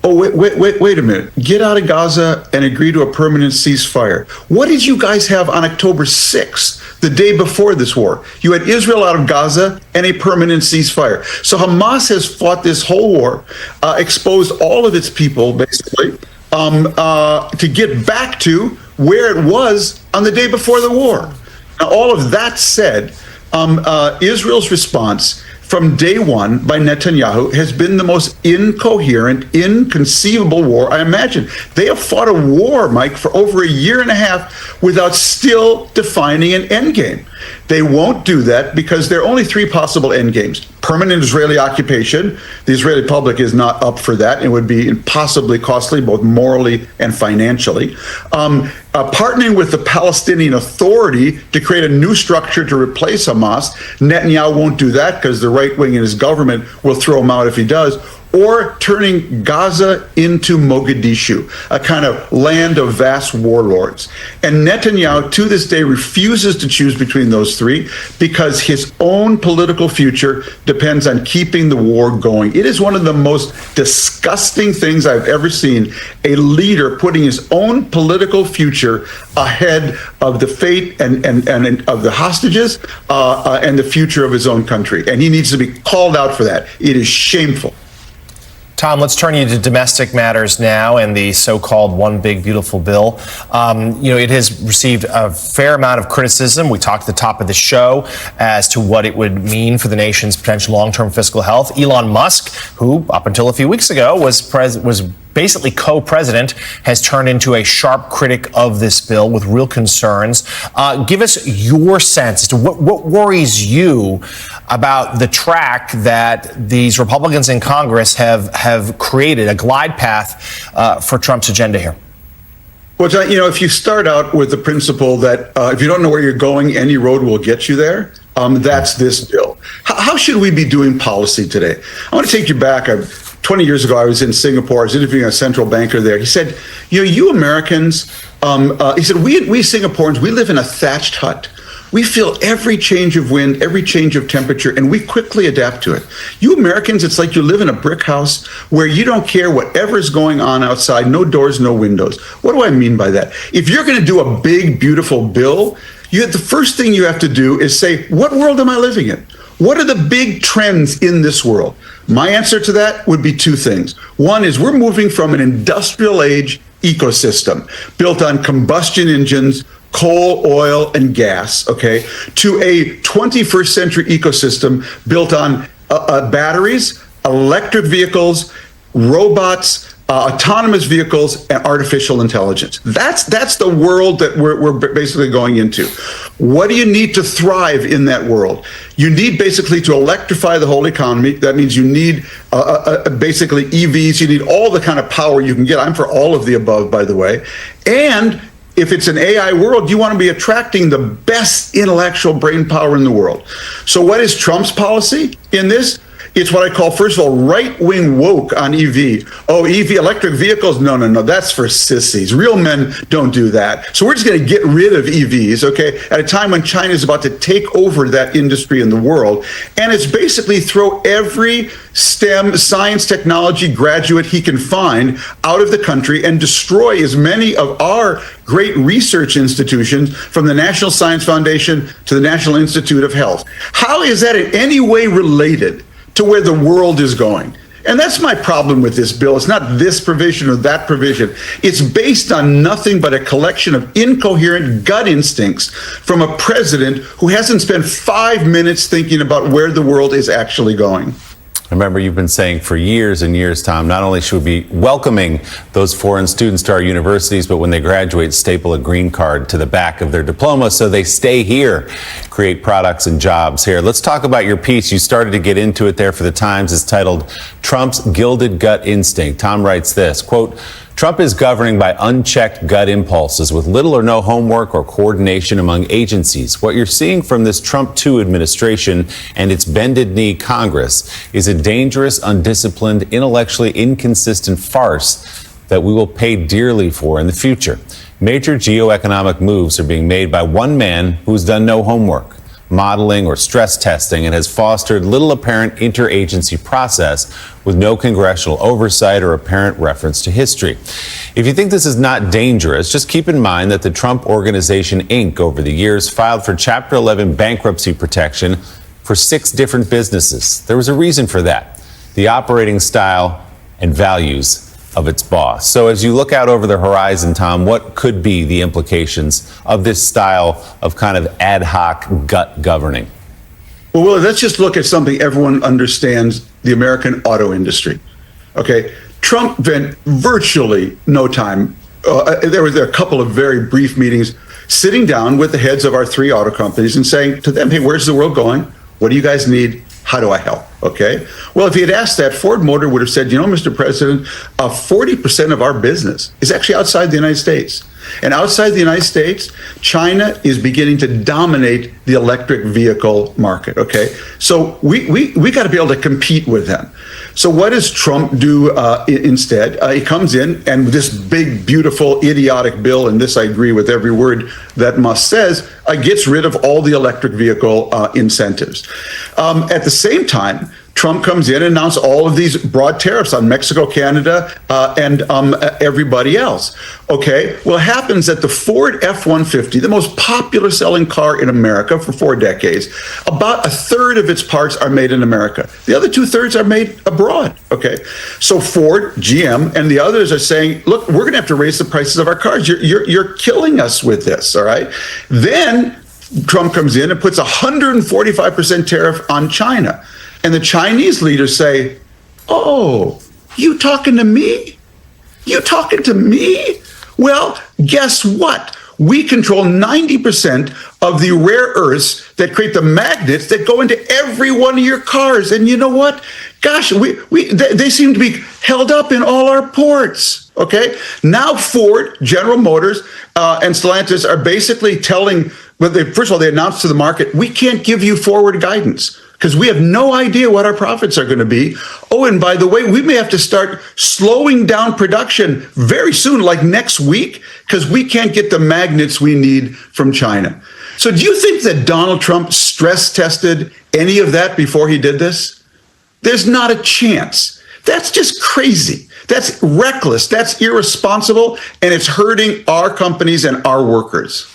Oh, wait a minute. Get out of Gaza and agree to a permanent ceasefire. What did you guys have on October 6th, the day before this war? You had Israel out of Gaza and a permanent ceasefire. So Hamas has fought this whole war, exposed all of its people, basically, to get back to where it was on the day before the war. Now, all of that said, Israel's response from day one by Netanyahu has been the most incoherent, inconceivable war I imagine. They have fought a war, Mike, for over a year and a half without still defining an endgame. They won't do that because there are only three possible endgames. Permanent Israeli occupation. The Israeli public is not up for that. It would be impossibly costly, both morally and financially. Partnering with the Palestinian Authority to create a new structure to replace Hamas. Netanyahu won't do that because the right wing in his government will throw him out if he does. Or turning Gaza into Mogadishu, a kind of land of vast warlords. And Netanyahu, to this day, refuses to choose between those three because his own political future depends on keeping the war going. It is one of the most disgusting things I've ever seen, a leader putting his own political future ahead of the fate and of the hostages and the future of his own country. And he needs to be called out for that. It is shameful. Tom, let's turn you to domestic matters now and the so-called One Big Beautiful Bill. It has received a fair amount of criticism. We talked at the top of the show as to what it would mean for the nation's potential long-term fiscal health. Elon Musk, who up until a few weeks ago was basically co-president, has turned into a sharp critic of this bill with real concerns. Give us your sense as to what worries you about the track that these Republicans in Congress have created, a glide path for Trump's agenda here. Well, John, if you start out with the principle that if you don't know where you're going, any road will get you there, that's this bill. How should we be doing policy today? I want to take you back. 20 years ago, I was in Singapore. I was interviewing a central banker there. He said, you Americans, he said, we Singaporeans, we live in a thatched hut. We feel every change of wind, every change of temperature, and we quickly adapt to it. You Americans, it's like you live in a brick house where you don't care whatever's going on outside, no doors, no windows. What do I mean by that? If you're going to do a big, beautiful bill, the first thing you have to do is say, what world am I living in? What are the big trends in this world? My answer to that would be two things. One is we're moving from an industrial age ecosystem built on combustion engines, coal, oil, and gas, okay, to a 21st century ecosystem built on batteries, electric vehicles, robots, autonomous vehicles, and artificial intelligence. That's the world that we're basically going into. What do you need to thrive in that world? You need basically to electrify the whole economy. That means you need basically EVs. You need all the kind of power you can get. I'm for all of the above, by the way. And if it's an AI world, you want to be attracting the best intellectual brain power in the world. So what is Trump's policy in this? It's what I call, first of all, right-wing woke on EV. Oh, EV, electric vehicles? No, that's for sissies. Real men don't do that. So we're just going to get rid of EVs, okay, at a time when China is about to take over that industry in the world. And it's basically throw every STEM, science, technology graduate he can find out of the country and destroy as many of our great research institutions, from the National Science Foundation to the National Institute of Health. How is that in any way related to where the world is going? And that's my problem with this bill. It's not this provision or that provision. It's based on nothing but a collection of incoherent gut instincts from a president who hasn't spent 5 minutes thinking about where the world is actually going. Remember, you've been saying for years and years, Tom, not only should we be welcoming those foreign students to our universities, but when they graduate, staple a green card to the back of their diploma so they stay here, create products and jobs here. Let's talk about your piece. You started to get into it there for the Times. It's titled Trump's Gilded Gut Instinct. Tom writes this, quote, Trump is governing by unchecked gut impulses with little or no homework or coordination among agencies. What you're seeing from this Trump II administration and its bended knee Congress is a dangerous, undisciplined, intellectually inconsistent farce that we will pay dearly for in the future. Major geoeconomic moves are being made by one man who's done no homework, modeling or stress testing, and has fostered little apparent interagency process with no congressional oversight or apparent reference to history. If you think this is not dangerous, just keep in mind that the Trump Organization, Inc. over the years filed for Chapter 11 bankruptcy protection for 6 different businesses. There was a reason for that: the operating style and values of its boss. So as you look out over the horizon, Tom, what could be the implications of this style of kind of ad hoc gut governing? Well, let's just look at something everyone understands: the American auto industry. Okay, Trump spent virtually no time. There were a couple of very brief meetings, sitting down with the heads of our 3 auto companies and saying to them, hey, where's the world going? What do you guys need? How do I help? Okay. Well, if he had asked that, Ford Motor would have said, you know, Mr. President, 40% of our business is actually outside the United States. And outside the United States, China is beginning to dominate the electric vehicle market. Okay. So we got to be able to compete with them. So what does Trump do instead? He comes in and this big, beautiful, idiotic bill, and this I agree with every word that Musk says, gets rid of all the electric vehicle incentives. At the same time, Trump comes in and announces all of these broad tariffs on Mexico, Canada, and everybody else. Okay, well, it happens that the Ford F-150, the most popular selling car in America for 4 decades, about 1/3 of its parts are made in America. The other 2/3 are made abroad. Okay, so Ford, GM, and the others are saying, look, we're going to have to raise the prices of our cars. You're killing us with this. All right, then Trump comes in and puts 145% tariff on China. And the Chinese leaders say, oh, you talking to me? You talking to me? Well, guess what? We control 90% of the rare earths that create the magnets that go into every one of your cars. And you know what? Gosh, they seem to be held up in all our ports. Okay, now Ford, General Motors, and Stellantis are basically telling, first of all, they announced to the market, we can't give you forward guidance because we have no idea what our profits are going to be. Oh, and by the way, we may have to start slowing down production very soon, like next week, because we can't get the magnets we need from China. So do you think that Donald Trump stress tested any of that before he did this? There's not a chance. That's just crazy. That's reckless. That's irresponsible. And it's hurting our companies and our workers.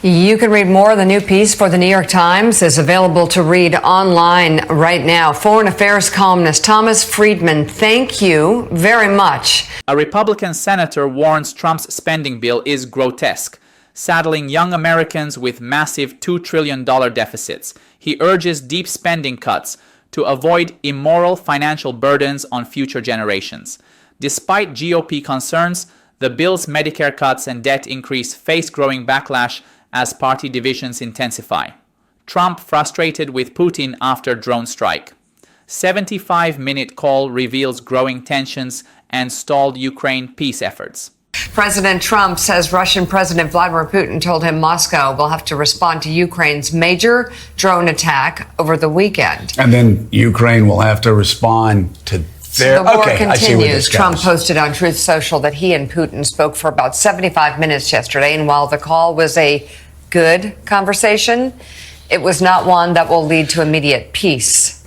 You can read more of the new piece for the New York Times. It's available to read online right now. Foreign Affairs columnist Thomas Friedman, thank you very much. A Republican senator warns Trump's spending bill is grotesque, saddling young Americans with massive $2 trillion deficits. He urges deep spending cuts to avoid immoral financial burdens on future generations. Despite GOP concerns, the bill's Medicare cuts and debt increase face growing backlash as party divisions intensify. Trump frustrated with Putin after drone strike. 75-minute call reveals growing tensions and stalled Ukraine peace efforts. President Trump says Russian President Vladimir Putin told him Moscow will have to respond to Ukraine's major drone attack over the weekend. And then Ukraine will have to respond to their... So the war continues. Trump posted on Truth Social that he and Putin spoke for about 75 minutes yesterday, and while the call was a good conversation, it was not one that will lead to immediate peace.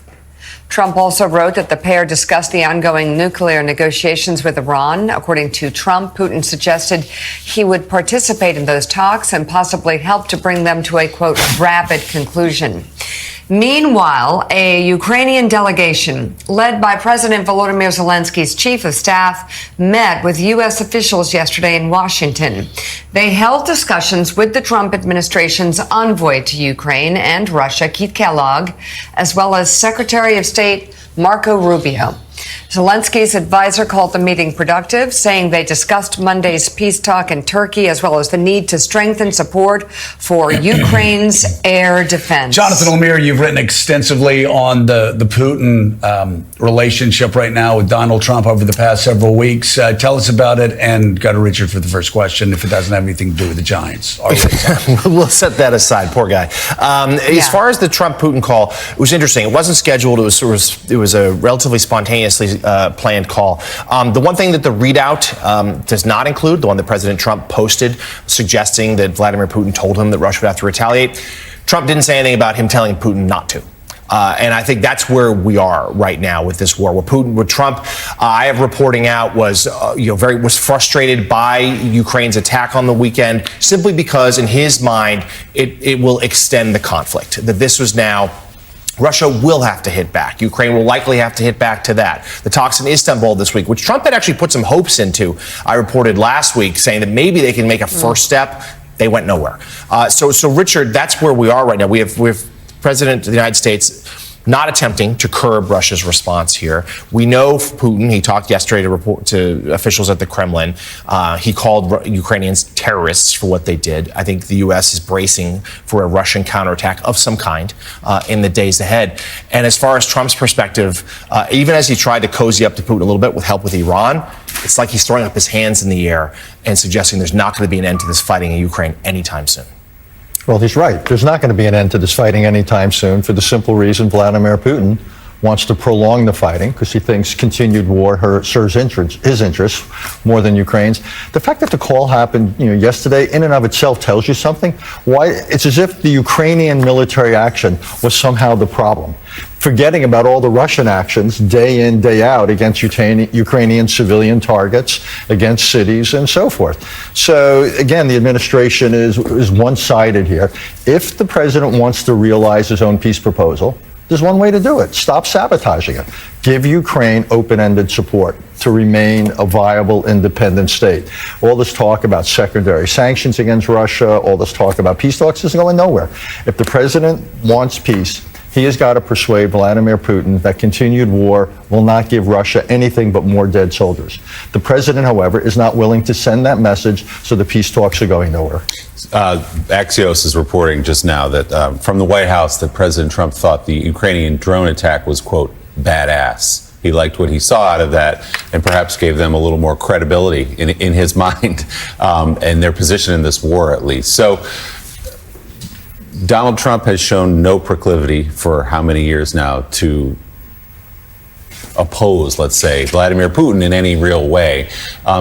Trump also wrote that the pair discussed the ongoing nuclear negotiations with Iran. According to Trump, Putin suggested he would participate in those talks and possibly help to bring them to a, quote, rapid conclusion. Meanwhile, a Ukrainian delegation led by President Volodymyr Zelensky's chief of staff met with U.S. officials yesterday in Washington. They held discussions with the Trump administration's envoy to Ukraine and Russia, Keith Kellogg, as well as Secretary of State Marco Rubio. Zelensky's advisor called the meeting productive, saying they discussed Monday's peace talk in Turkey, as well as the need to strengthen support for Ukraine's air defense. Jonathan Lemire, you've written extensively on the Putin relationship right now with Donald Trump over the past several weeks. Tell us about it, and go to Richard for the first question, if it doesn't have anything to do with the Giants. We'll set that aside. Poor guy. As far as the Trump-Putin call, it was interesting. It wasn't scheduled. It was a relatively spontaneously planned call. The one thing that the readout does not include, the one that President Trump posted suggesting that Vladimir Putin told him that Russia would have to retaliate, Trump didn't say anything about him telling Putin not to. And I think that's where we are right now with this war. With Trump, I have reporting out was frustrated by Ukraine's attack on the weekend, simply because in his mind it will extend the conflict. That this was now. Russia will have to hit back. Ukraine will likely have to hit back to that. The talks in Istanbul this week, which Trump had actually put some hopes into, I reported last week, saying that maybe they can make a first step. They went nowhere. So Richard, that's where we are right now. We have President of the United States not attempting to curb Russia's response here. We know Putin, he talked yesterday to officials at the Kremlin. He called Ukrainians terrorists for what they did. I think the U.S. is bracing for a Russian counterattack of some kind in the days ahead. And as far as Trump's perspective, even as he tried to cozy up to Putin a little bit with help with Iran, it's like he's throwing up his hands in the air and suggesting there's not going to be an end to this fighting in Ukraine anytime soon. Well, he's right. There's not going to be an end to this fighting anytime soon, for the simple reason Vladimir Putin wants to prolong the fighting because he thinks continued war serves his interests more than Ukraine's. The fact that the call happened, yesterday, in and of itself tells you something. Why? It's as if the Ukrainian military action was somehow the problem, forgetting about all the Russian actions day in, day out against Ukrainian civilian targets, against cities, and so forth. So, again, the administration is one-sided here. If the president wants to realize his own peace proposal, there's one way to do it. Stop sabotaging it. Give Ukraine open-ended support to remain a viable, independent state. All this talk about secondary sanctions against Russia, all this talk about peace talks is going nowhere. If the president wants peace, he has got to persuade Vladimir Putin that continued war will not give Russia anything but more dead soldiers. The president, however, is not willing to send that message, so the peace talks are going nowhere. Axios is reporting just now that from the White House that President Trump thought the Ukrainian drone attack was, quote, badass. He liked what he saw out of that and perhaps gave them a little more credibility in his mind and their position in this war, at least. So Donald Trump has shown no proclivity for how many years now to oppose, let's say, Vladimir Putin in any real way.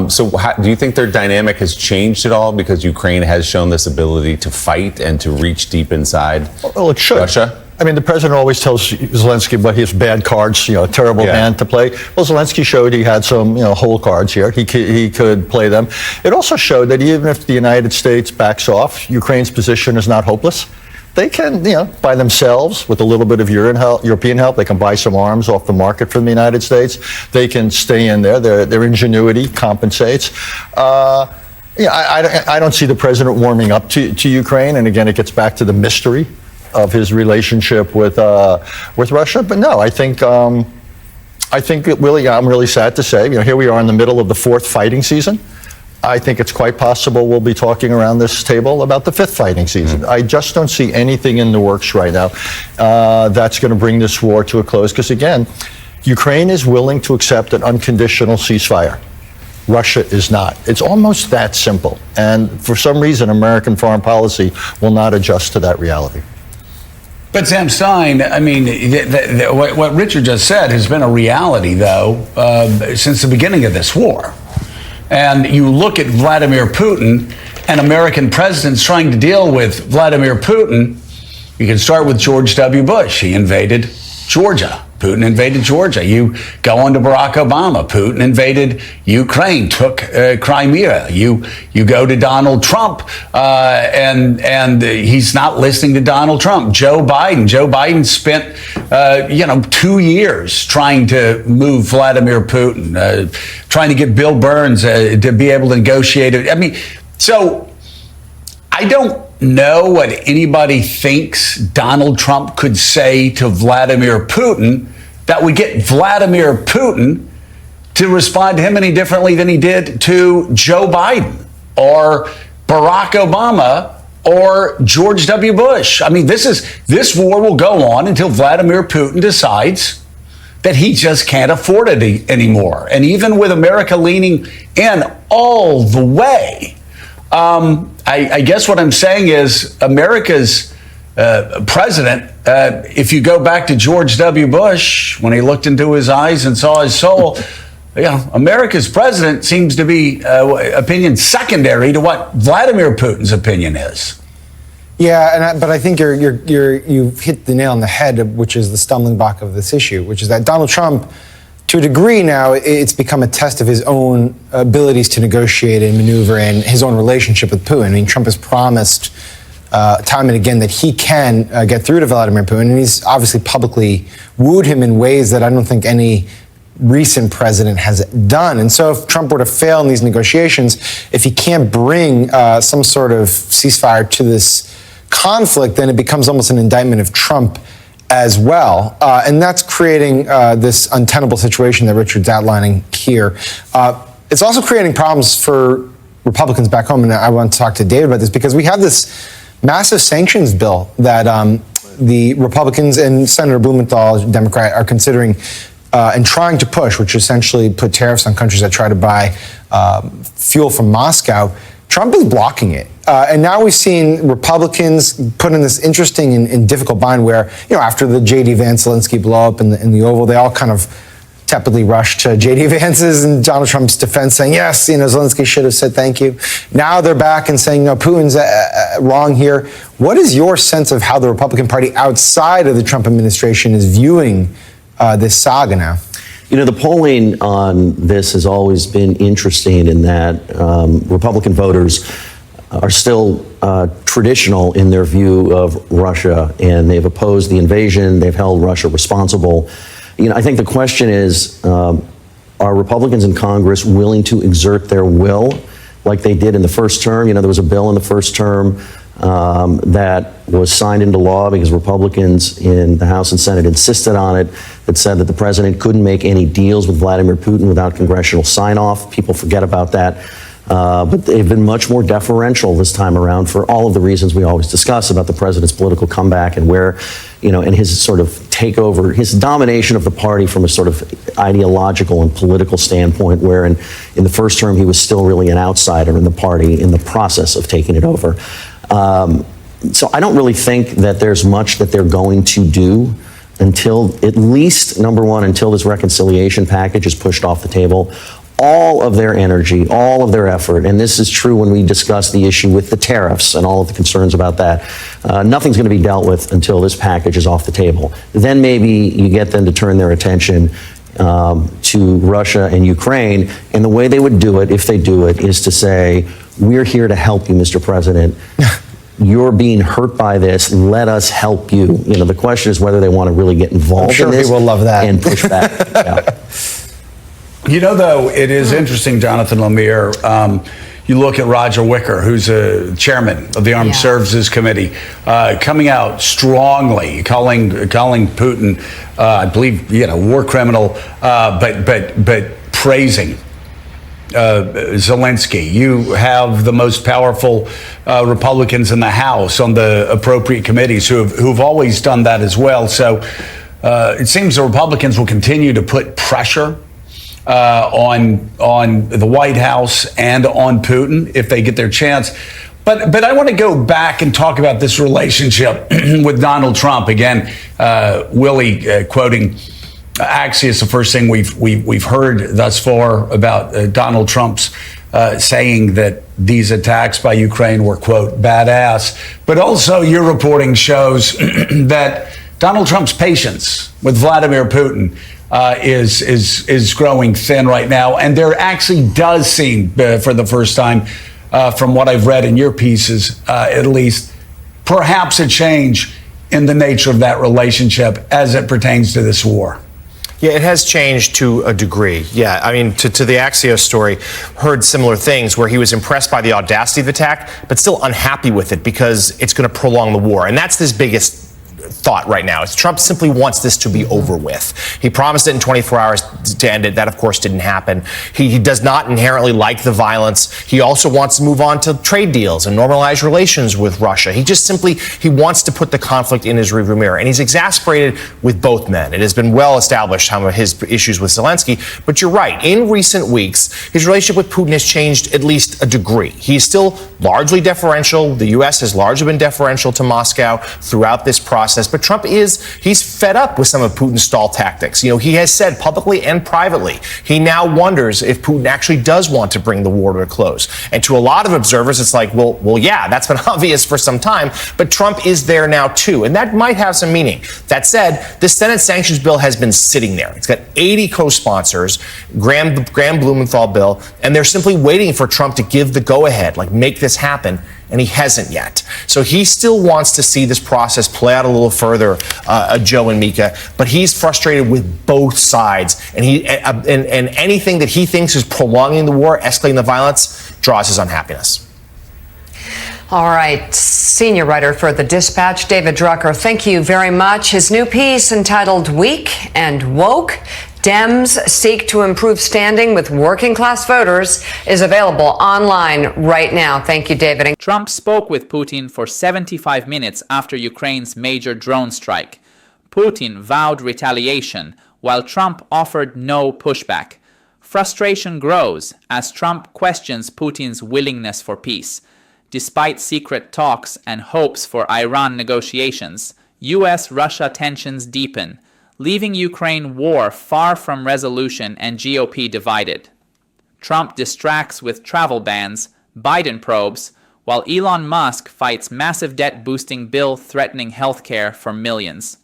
So do you think their dynamic has changed at all because Ukraine has shown this ability to fight and to reach deep inside Russia? I mean, the president always tells Zelensky about his bad cards, a terrible hand to play. Well, Zelensky showed he had some, whole cards here. He could play them. It also showed that even if the United States backs off, Ukraine's position is not hopeless. They can, by themselves, with a little bit of European help, they can buy some arms off the market from the United States. They can stay in there. Their ingenuity compensates. I don't see the president warming up to Ukraine. And again, it gets back to the mystery of his relationship with Russia. But no, I think really, I'm really sad to say, here we are in the middle of the fourth fighting season. I think it's quite possible we'll be talking around this table about the fifth fighting season. I just don't see anything in the works right now that's going to bring this war to a close. Because again, Ukraine is willing to accept an unconditional ceasefire. Russia is not. It's almost that simple. And for some reason, American foreign policy will not adjust to that reality. But Sam Stein, I mean, what Richard just said has been a reality, though, since the beginning of this war. And you look at Vladimir Putin and American presidents trying to deal with Vladimir Putin. You can start with George W. Bush. He invaded Georgia. Putin invaded Georgia. You go on to Barack Obama. Putin invaded Ukraine, took Crimea. You go to Donald Trump, and he's not listening to Donald Trump. Joe Biden spent 2 years trying to move Vladimir Putin, trying to get Bill Burns to be able to negotiate it. I mean, so I don't know what anybody thinks Donald Trump could say to Vladimir Putin that would get Vladimir Putin to respond to him any differently than he did to Joe Biden or Barack Obama or George W. Bush. I mean, this war will go on until Vladimir Putin decides that he just can't afford it anymore. And even with America leaning in all the way, I guess what I'm saying is America's president, if you go back to George W. Bush, when he looked into his eyes and saw his soul, America's president seems to be opinion secondary to what Vladimir Putin's opinion is. Yeah, but I think you've hit the nail on the head, which is the stumbling block of this issue, which is that Donald Trump, to a degree now, it's become a test of his own abilities to negotiate and maneuver and his own relationship with Putin. I mean, Trump has promised time and again that he can get through to Vladimir Putin, and he's obviously publicly wooed him in ways that I don't think any recent president has done. And so if Trump were to fail in these negotiations, if he can't bring some sort of ceasefire to this conflict, then it becomes almost an indictment of Trump as well. And that's creating this untenable situation that Richard's outlining here. It's also creating problems for Republicans back home, and I want to talk to David about this, because we have this massive sanctions bill that the Republicans and Senator Blumenthal, Democrat, are considering and trying to push, which essentially put tariffs on countries that try to buy fuel from Moscow. Trump is blocking it. And now we've seen Republicans put in this interesting and difficult bind where, after the J.D. Vance-Zelensky blow up in the Oval, they all kind of tepidly rushed to J.D. Vance's and Donald Trump's defense, saying, yes, Zelensky should have said thank you. Now they're back and saying, no, Putin's wrong here. What is your sense of how the Republican Party outside of the Trump administration is viewing this saga now? The polling on this has always been interesting in that Republican voters are still traditional in their view of Russia, and they've opposed the invasion. They've held Russia responsible. I think the question is, are Republicans in Congress willing to exert their will like they did in the first term? There was a bill in the first term that was signed into law because Republicans in the House and Senate insisted on it, that said that the president couldn't make any deals with Vladimir Putin without congressional sign-off. People forget about that. But they've been much more deferential this time around for all of the reasons we always discuss about the president's political comeback and where, and his sort of takeover, his domination of the party from a sort of ideological and political standpoint, where in the first term he was still really an outsider in the party in the process of taking it over. So I don't really think that there's much that they're going to do until, at least, number one, until this reconciliation package is pushed off the table. All of their energy, all of their effort, and this is true when we discuss the issue with the tariffs and all of the concerns about that, nothing's going to be dealt with until this package is off the table. Then maybe you get them to turn their attention to Russia and Ukraine, and the way they would do it, if they do it, is to say, we're here to help you, Mr. President. You're being hurt by this. Let us help you. The question is whether they want to really get involved in this. He will love that. And push back. Yeah. Though, it is interesting, Jonathan Lemire. You look at Roger Wicker, who's a chairman of the Armed Services Committee, coming out strongly, calling Putin, I believe, war criminal, but praising Zelensky. You have the most powerful Republicans in the House on the appropriate committees who've always done that as well. So it seems the Republicans will continue to put pressure on the White House and on Putin if they get their chance. But I want to go back and talk about this relationship with Donald Trump again. Willie quoting Axios, the first thing we've heard thus far about Donald Trump's saying that these attacks by Ukraine were, quote, badass. But also your reporting shows that Donald Trump's patience with Vladimir Putin is growing thin right now, and there actually does seem, for the first time, from what I've read in your pieces, at least, perhaps a change in the nature of that relationship as it pertains to this war. Yeah, it has changed to a degree. Yeah, I mean, to the Axios story, heard similar things where he was impressed by the audacity of the attack, but still unhappy with it because it's going to prolong the war. And that's his biggest thought right now. Is Trump simply wants this to be over with. He promised it in 24 hours to end it. That, of course, didn't happen. He does not inherently like the violence. He also wants to move on to trade deals and normalize relations with Russia. He just simply, he wants to put the conflict in his rearview mirror. And he's exasperated with both men. It has been well established some of his issues with Zelensky. But you're right. In recent weeks, his relationship with Putin has changed at least a degree. He's still largely deferential. The U.S. has largely been deferential to Moscow throughout this process. But Trump he's fed up with some of Putin's stall tactics. You know, he has said publicly and privately, he now wonders if Putin actually does want to bring the war to a close. And to a lot of observers, it's like, well, yeah, that's been obvious for some time, but Trump is there now too. And that might have some meaning. That said, the Senate sanctions bill has been sitting there. It's got 80 co-sponsors, Graham Blumenthal bill, and they're simply waiting for Trump to give the go-ahead, like make this happen. And he hasn't yet. So he still wants to see this process play out a little further, Joe and Mika, but he's frustrated with both sides. And and anything that he thinks is prolonging the war, escalating the violence, draws his unhappiness. All right, senior writer for The Dispatch, David Drucker, thank you very much. His new piece entitled Weak and Woke, Dems Seek to Improve Standing with Working Class Voters is available online right now. Thank you, David. Trump spoke with Putin for 75 minutes after Ukraine's major drone strike. Putin vowed retaliation, while Trump offered no pushback. Frustration grows as Trump questions Putin's willingness for peace. Despite secret talks and hopes for Iran negotiations, U.S.-Russia tensions deepen, leaving Ukraine war far from resolution and GOP divided. Trump distracts with travel bans, Biden probes, while Elon Musk fights massive debt-boosting bill threatening healthcare for millions.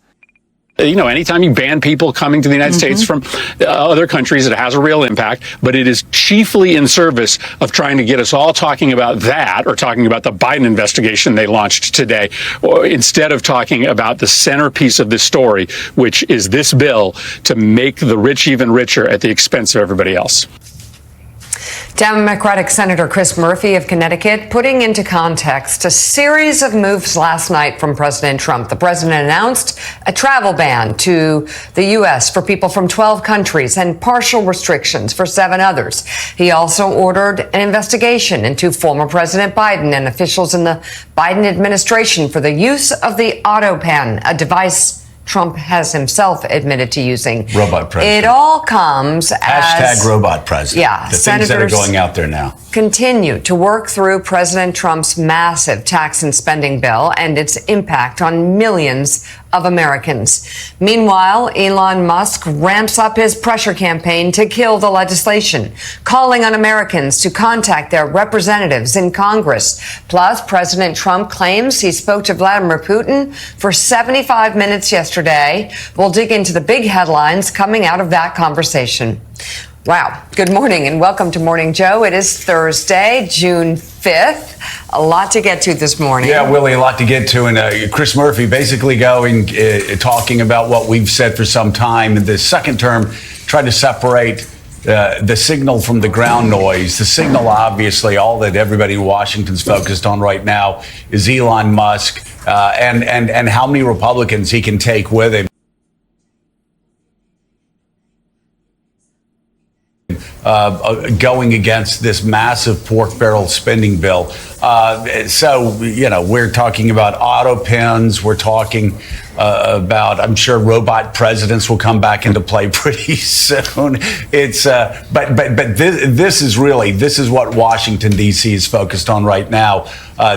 You know, anytime you ban people coming to the United States from other countries, it has a real impact, but it is chiefly in service of trying to get us all talking about that or talking about the Biden investigation they launched today, or instead of talking about the centerpiece of this story, which is this bill to make the rich even richer at the expense of everybody else. Democratic Senator Chris Murphy of Connecticut putting into context a series of moves last night from President Trump. The president announced a travel ban to the U.S. for people from 12 countries and partial restrictions for 7 others. He also ordered an investigation into former President Biden and officials in the Biden administration for the use of the auto pen, a device Trump has himself admitted to using. Robot president. It all comes as robot president. Yeah, the things that are going out there now continue to work through President Trump's massive tax and spending bill and its impact on millions of Americans. Meanwhile, Elon Musk ramps up his pressure campaign to kill the legislation, calling on Americans to contact their representatives in Congress. Plus, President Trump claims he spoke to Vladimir Putin for 75 minutes yesterday. We'll dig into the big headlines coming out of that conversation. Wow. Good morning and welcome to Morning Joe. It is Thursday, June 5th. A lot to get to this morning. Yeah, Willie, a lot to get to. And Chris Murphy basically talking about what we've said for some time. The second term tried to separate the signal from the ground noise. The signal, obviously, all that everybody in Washington's focused on right now is Elon Musk and how many Republicans he can take with him. Going against this massive pork barrel spending bill. So, you know, we're talking about auto pens. We're talking about, I'm sure robot presidents will come back into play pretty soon. It's but this is what Washington, D.C. is focused on right now.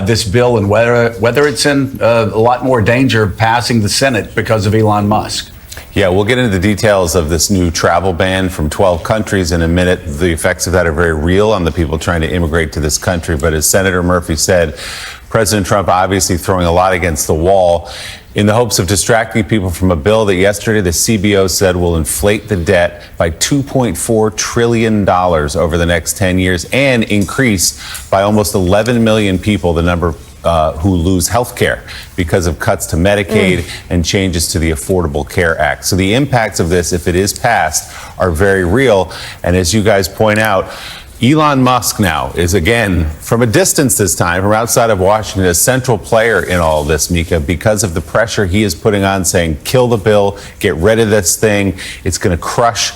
This bill and whether it's in a lot more danger of passing the Senate because of Elon Musk. Yeah, we'll get into the details of this new travel ban from 12 countries in a minute. The effects of that are very real on the people trying to immigrate to this country. But as Senator Murphy said, President Trump obviously throwing a lot against the wall in the hopes of distracting people from a bill that yesterday the CBO said will inflate the debt by $2.4 trillion over the next 10 years and increase by almost 11 million people the number who lose health care because of cuts to Medicaid and changes to the Affordable Care Act. So the impacts of this, if it is passed, are very real. And as you guys point out, Elon Musk now is, again, from a distance this time, from outside of Washington, a central player in all of this, Mika, because of the pressure he is putting on, saying, kill the bill, get rid of this thing. It's going to crush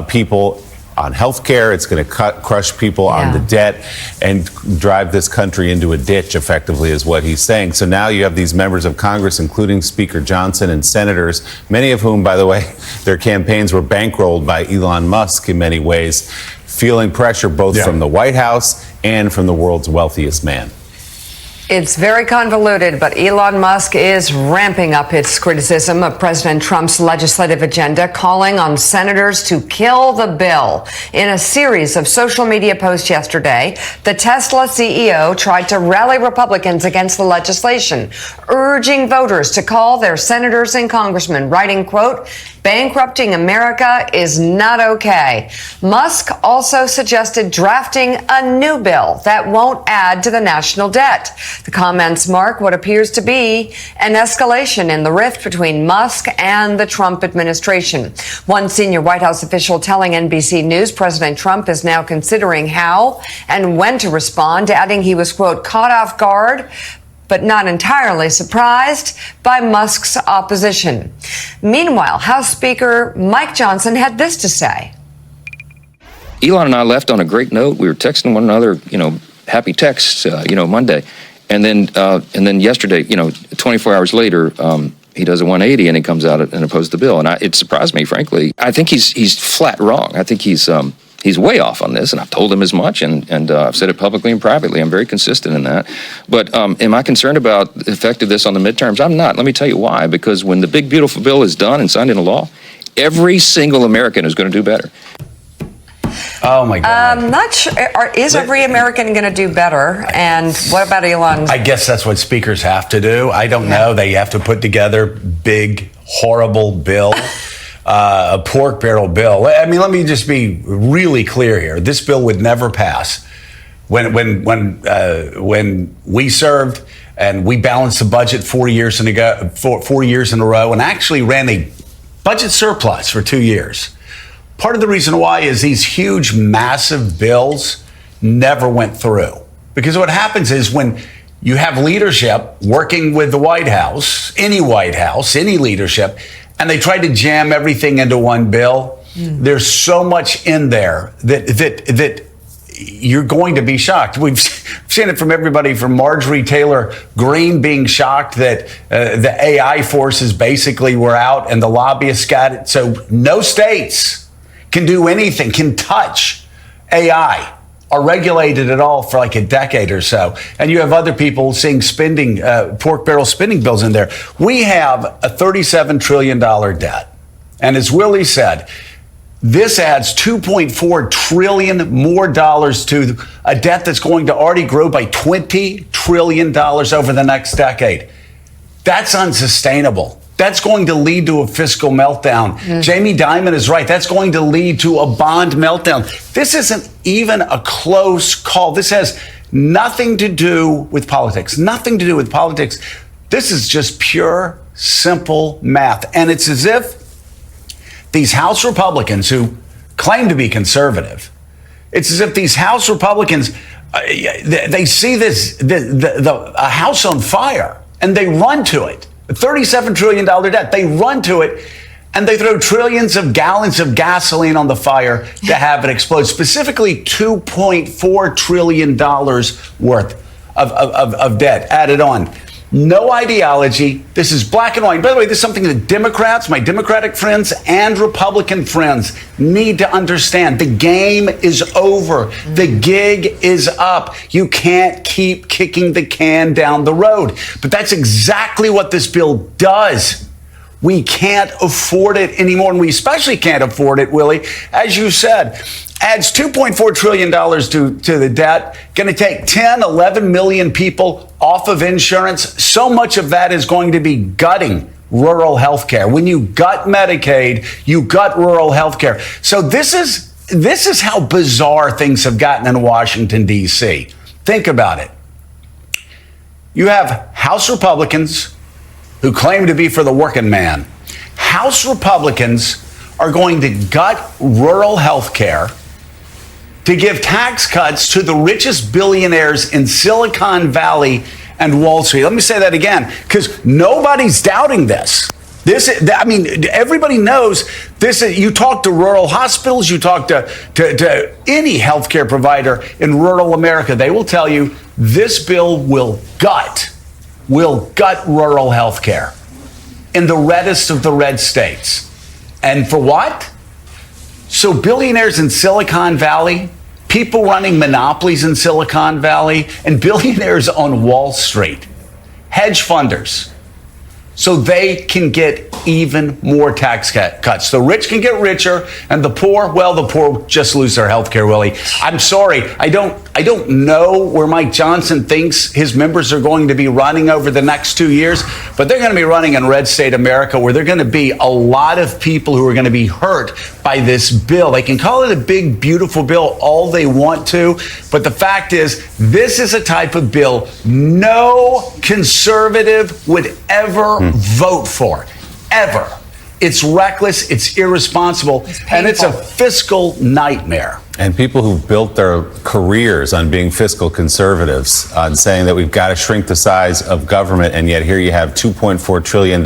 people on health care. It's going to crush people on the debt and drive this country into a ditch, effectively, is what he's saying. So now you have these members of Congress, including Speaker Johnson and senators, many of whom, by the way, their campaigns were bankrolled by Elon Musk in many ways, feeling pressure both from the White House and from the world's wealthiest man. It's very convoluted, but Elon Musk is ramping up its criticism of President Trump's legislative agenda, calling on senators to kill the bill. In a series of social media posts yesterday, the Tesla CEO tried to rally Republicans against the legislation, urging voters to call their senators and congressmen, writing, quote, bankrupting America is not okay. Musk also suggested drafting a new bill that won't add to the national debt. The comments mark what appears to be an escalation in the rift between Musk and the Trump administration. One senior White House official telling NBC News President Trump is now considering how and when to respond, adding he was, quote, caught off guard but not entirely surprised by Musk's opposition. Meanwhile, House Speaker Mike Johnson had this to say. Elon and I left on a great note. We were texting one another, happy texts, Monday. And then yesterday, 24 hours later, he does a 180 and he comes out and opposes the bill. And it surprised me, frankly. I think he's flat wrong. I think he's way off on this, and I've told him as much, and I've said it publicly and privately. I'm very consistent in that. But am I concerned about the effect of this on the midterms? I'm not. Let me tell you why. Because when the big, beautiful bill is done and signed into law, every single American is going to do better. Oh, my God. Not sure. Is every American going to do better? And what about Elon? I guess that's what speakers have to do. I don't know. They have to put together big, horrible bill. A pork barrel bill. I mean, let me just be really clear here. This bill would never pass. When we served and we balanced the budget 4 years in a row, and actually ran a budget surplus for 2 years. Part of the reason why is these huge, massive bills never went through. Because what happens is when you have leadership working with the White House, any leadership, and they try to jam everything into one bill, there's so much in there that you're going to be shocked. We've seen it from everybody from Marjorie Taylor Greene being shocked that the AI forces basically were out and the lobbyists got it. So no states can do anything, can touch AI or regulate it at all for like a decade or so. And you have other people seeing pork barrel spending bills in there. We have a $37 trillion debt. And as Willie said, this adds $2.4 trillion more dollars to a debt that's going to already grow by $20 trillion over the next decade. That's unsustainable. That's going to lead to a fiscal meltdown. Jamie Dimon is right. That's going to lead to a bond meltdown. This isn't even a close call. This has nothing to do with politics. Nothing to do with politics. This is just pure, simple math. And it's as if these House Republicans who claim to be conservative, it's as if these House Republicans, they see a house on fire and they run to it. A $37 trillion debt. They run to it and they throw trillions of gallons of gasoline on the fire to have it explode. Specifically, $2.4 trillion worth of debt added on. No ideology. This is black and white. By the way, this is something that Democrats, my Democratic friends, and Republican friends need to understand. The game is over. The gig is up. You can't keep kicking the can down the road. But that's exactly what this bill does. We can't afford it anymore, and we especially can't afford it, Willie. As you said, adds $2.4 trillion to the debt, going to take 10, 11 million people off of insurance. So much of that is going to be gutting rural health care. When you gut Medicaid, you gut rural health care. So this is how bizarre things have gotten in Washington, D.C. Think about it. You have House Republicans who claim to be for the working man. House Republicans are going to gut rural health care to give tax cuts to the richest billionaires in Silicon Valley and Wall Street. Let me say that again, because nobody's doubting this. Everybody knows this. You talk to rural hospitals, you talk to any healthcare provider in rural America, they will tell you this bill will gut rural healthcare in the reddest of the red states. And for what? So billionaires in Silicon Valley, people running monopolies in Silicon Valley, and billionaires on Wall Street, hedge funders, so they can get even more tax cuts. The rich can get richer, and the poor, well, the poor just lose their health care, Willie. I'm sorry, I don't know where Mike Johnson thinks his members are going to be running over the next 2 years, but they're going to be running in red state America, where there are going to be a lot of people who are going to be hurt by this bill. They can call it a big, beautiful bill all they want to, but the fact is, this is a type of bill no conservative would ever vote for, ever. It's reckless, it's irresponsible, and it's a fiscal nightmare. And people who built their careers on being fiscal conservatives, on saying that we've got to shrink the size of government, and yet here you have $2.4 trillion.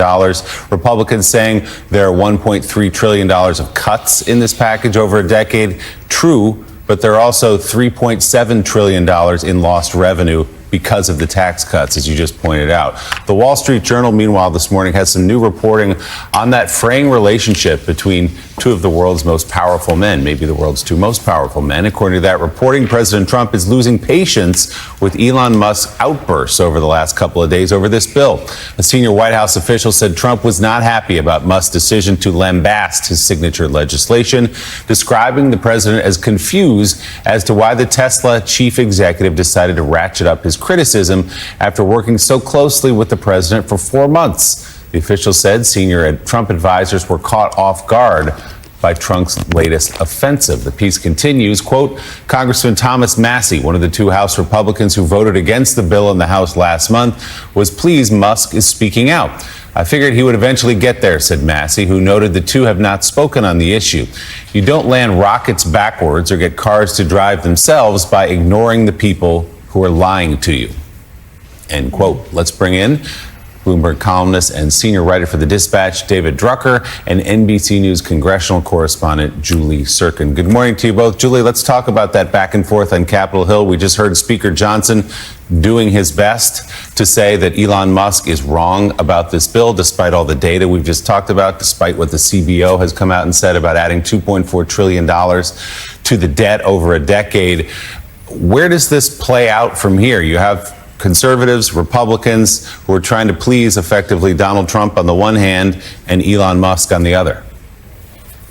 Republicans saying there are $1.3 trillion of cuts in this package over a decade. True, but there are also $3.7 trillion in lost revenue because of the tax cuts, as you just pointed out. The Wall Street Journal, meanwhile, this morning has some new reporting on that fraying relationship between two of the world's most powerful men, maybe the world's two most powerful men. According to that reporting, President Trump is losing patience with Elon Musk's outbursts over the last couple of days over this bill. A senior White House official said Trump was not happy about Musk's decision to lambast his signature legislation, describing the president as confused as to why the Tesla chief executive decided to ratchet up his criticism after working so closely with the president for 4 months. The official said senior Trump advisors were caught off guard by Trump's latest offensive. The piece continues, quote, Congressman Thomas Massie, one of the two House Republicans who voted against the bill in the House last month, was pleased Musk is speaking out. I figured he would eventually get there, said Massie, who noted the two have not spoken on the issue. You don't land rockets backwards or get cars to drive themselves by ignoring the people who are lying to you, end quote. Let's bring in Bloomberg columnist and senior writer for The Dispatch, David Drucker, and NBC News congressional correspondent, Julie Sirkin. Good morning to you both. Julie, let's talk about that back and forth on Capitol Hill. We just heard Speaker Johnson doing his best to say that Elon Musk is wrong about this bill, despite all the data we've just talked about, despite what the CBO has come out and said about adding $2.4 trillion to the debt over a decade. Where does this play out from here? You have conservatives, Republicans who are trying to please effectively Donald Trump on the one hand and Elon Musk on the other.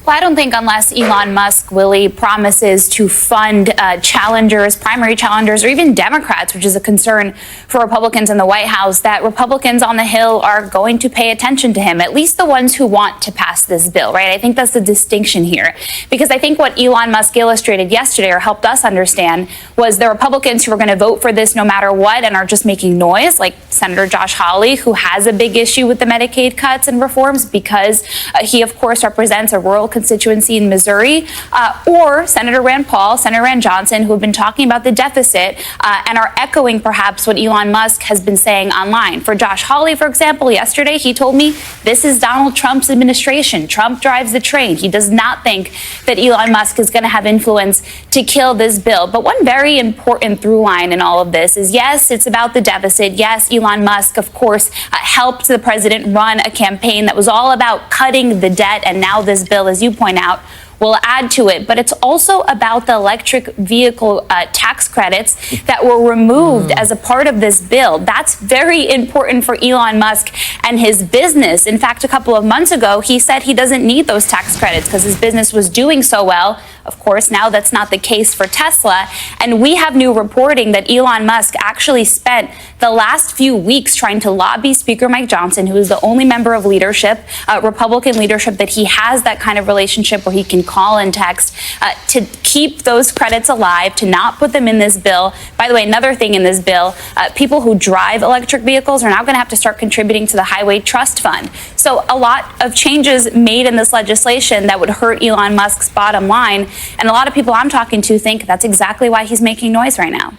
Well, I don't think unless Elon Musk, Willie, promises to fund challengers, primary challengers, or even Democrats, which is a concern for Republicans in the White House, that Republicans on the Hill are going to pay attention to him, at least the ones who want to pass this bill, right? I think that's the distinction here. Because I think what Elon Musk illustrated yesterday, or helped us understand, was the Republicans who are going to vote for this no matter what and are just making noise, like Senator Josh Hawley, who has a big issue with the Medicaid cuts and reforms because he, of course, represents a rural constituency in Missouri, or Senator Rand Paul, Senator Rand Johnson, who have been talking about the deficit and are echoing perhaps what Elon Musk has been saying online. For Josh Hawley, for example, yesterday he told me this is Donald Trump's administration. Trump drives the train. He does not think that Elon Musk is going to have influence to kill this bill. But one very important through line in all of this is, yes, it's about the deficit. Yes, Elon Musk, of course, helped the president run a campaign that was all about cutting the debt. And now this bill, as you point out, will add to it. But it's also about the electric vehicle tax credits that were removed as a part of this bill. That's very important for Elon Musk and his business. In fact, a couple of months ago, he said he doesn't need those tax credits because his business was doing so well. Of course, now that's not the case for Tesla. And we have new reporting that Elon Musk actually spent the last few weeks trying to lobby Speaker Mike Johnson, who is the only member of leadership, Republican leadership, that he has that kind of relationship where he can call and text, to keep those credits alive, to not put them in this bill. By the way, another thing in this bill, people who drive electric vehicles are now going to have to start contributing to the Highway Trust Fund. So a lot of changes made in this legislation that would hurt Elon Musk's bottom line. And a lot of people I'm talking to think that's exactly why he's making noise right now.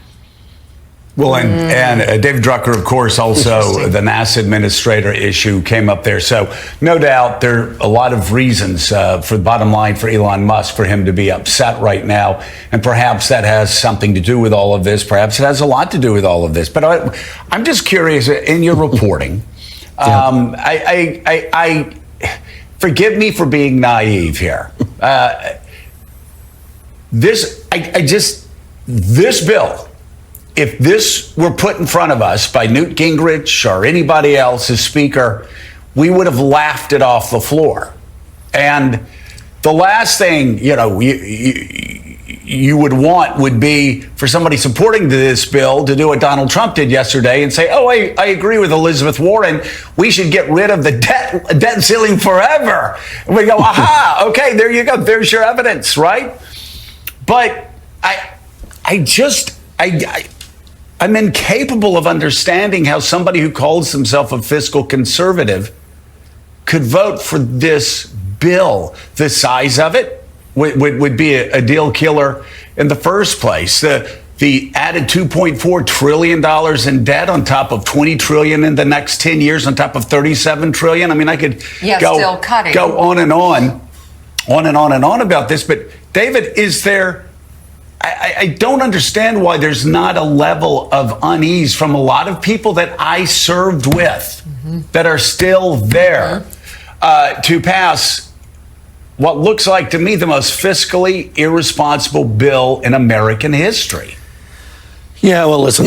Well, and David Drucker, of course, also the NASA administrator issue came up there. So no doubt there are a lot of reasons for the bottom line for Elon Musk for him to be upset right now. And perhaps that has something to do with all of this. Perhaps it has a lot to do with all of this. But I'm just curious, in your reporting, I forgive me for being naive here. This bill, if this were put in front of us by Newt Gingrich or anybody else as speaker, we would have laughed it off the floor. And the last thing, you would want would be for somebody supporting this bill to do what Donald Trump did yesterday and say, oh, I agree with Elizabeth Warren. We should get rid of the debt ceiling forever. And we go, aha, okay, there you go. There's your evidence, right? But I'm incapable of understanding how somebody who calls himself a fiscal conservative could vote for this bill. The size of it would be a deal killer in the first place. The added $2.4 trillion in debt on top of $20 trillion in the next 10 years, on top of $37 trillion. I mean, I could go on and on about this. But David, is there... I don't understand why there's not a level of unease from a lot of people that I served with that are still there to pass what looks like to me the most fiscally irresponsible bill in American history. Yeah, well, listen,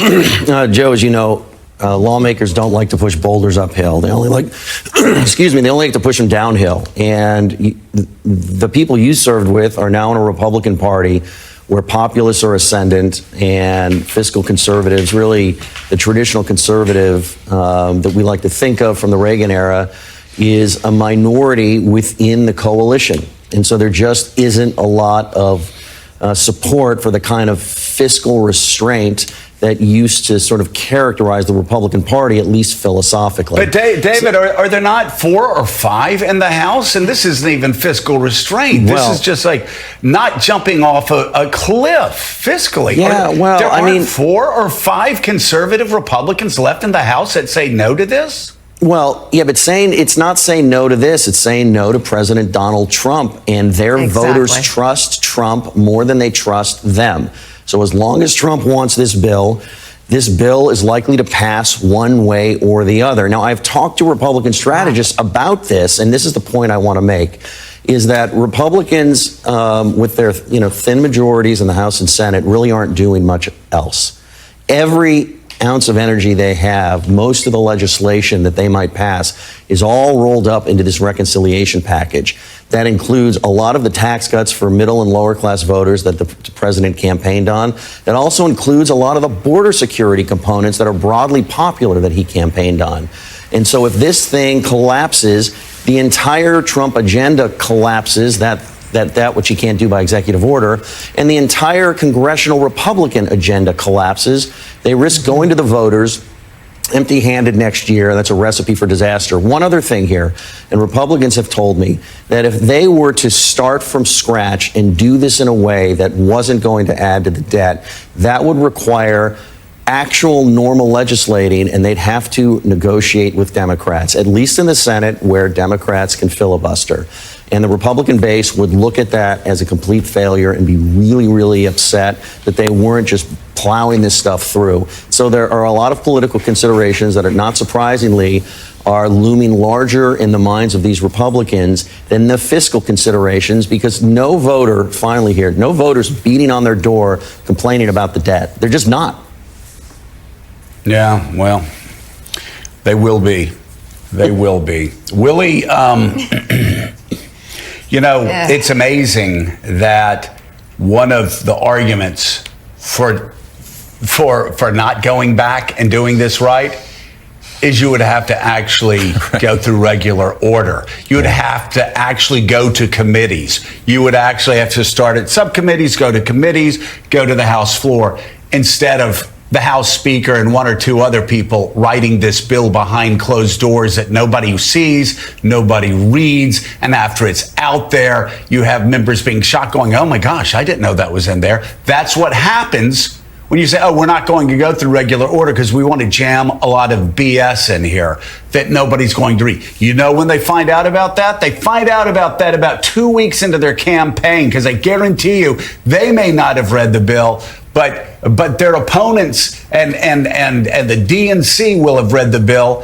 Joe, as you know, lawmakers don't like to push boulders uphill. They only like, they only like to push them downhill. And the people you served with are now in a Republican Party where populists are ascendant and fiscal conservatives, really the traditional conservative that we like to think of from the Reagan era, is a minority within the coalition. And so there just isn't a lot of support for the kind of fiscal restraint that used to sort of characterize the Republican Party, at least philosophically. But David, are there not 4 or 5 in the House? And this isn't even fiscal restraint. This is just like not jumping off a cliff fiscally. Yeah, there aren't 4 or 5 conservative Republicans left in the House that say no to this? Well, yeah, but it's not saying no to this. It's saying no to President Donald Trump. And their voters trust Trump more than they trust them. So as long as Trump wants this bill is likely to pass one way or the other. Now, I've talked to Republican strategists about this, and this is the point I want to make, is that Republicans, with their thin majorities in the House and Senate, really aren't doing much else. Every ounce of energy they have, most of the legislation that they might pass is all rolled up into this reconciliation package. That includes a lot of the tax cuts for middle and lower class voters that the president campaigned on. That also includes a lot of the border security components that are broadly popular that he campaigned on. And so if this thing collapses, the entire Trump agenda collapses, that which he can't do by executive order, and the entire congressional Republican agenda collapses. They risk going to the voters empty-handed next year. That's a recipe for disaster. One other thing here, and Republicans have told me that if they were to start from scratch and do this in a way that wasn't going to add to the debt, that would require actual normal legislating, and they'd have to negotiate with Democrats, at least in the Senate where Democrats can filibuster. And the Republican base would look at that as a complete failure and be really, really upset that they weren't just plowing this stuff through. So there are a lot of political considerations that are, not surprisingly, are looming larger in the minds of these Republicans than the fiscal considerations, because no voter, finally here, no voter's beating on their door complaining about the debt. They're just not. Yeah, well, they will be. They will be. Willie, you know, it's amazing that one of the arguments for not going back and doing this right is you would have to actually go through regular order. You would have to actually go to committees. You would actually have to start at subcommittees, go to committees, go to the House floor, instead of the House Speaker and one or two other people writing this bill behind closed doors that nobody sees, nobody reads, and after it's out there, you have members being shocked going, oh my gosh, I didn't know that was in there. That's what happens when you say, oh, we're not going to go through regular order because we want to jam a lot of BS in here that nobody's going to read. You know when they find out about that? They find out about that about 2 weeks into their campaign, because I guarantee you they may not have read the bill, but their opponents and the DNC will have read the bill,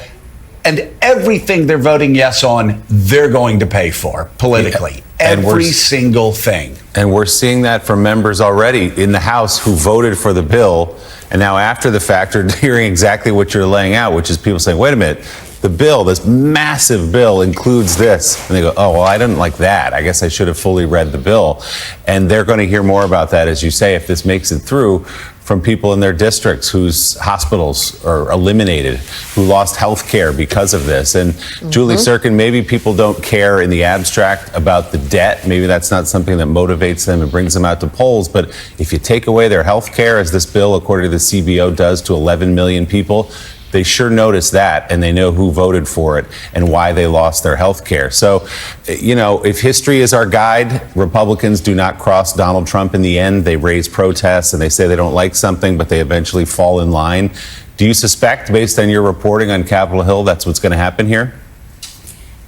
and everything they're voting yes on, they're going to pay for politically. Yeah. Every single thing. And we're seeing that from members already in the House who voted for the bill, and now after the fact are hearing exactly what you're laying out, which is people saying, wait a minute, the bill, this massive bill, includes this. And they go, oh, well, I didn't like that. I guess I should have fully read the bill. And they're going to hear more about that, as you say, if this makes it through, from people in their districts whose hospitals are eliminated, who lost health care because of this. And Julie Sirkin, maybe people don't care in the abstract about the debt. Maybe that's not something that motivates them and brings them out to polls. But if you take away their health care, as this bill, according to the CBO, does to 11 million people, they sure notice that, and they know who voted for it and why they lost their health care. So, you know, if history is our guide, Republicans do not cross Donald Trump in the end. They raise protests and they say they don't like something, but they eventually fall in line. Do you suspect, based on your reporting on Capitol Hill, that's what's going to happen here?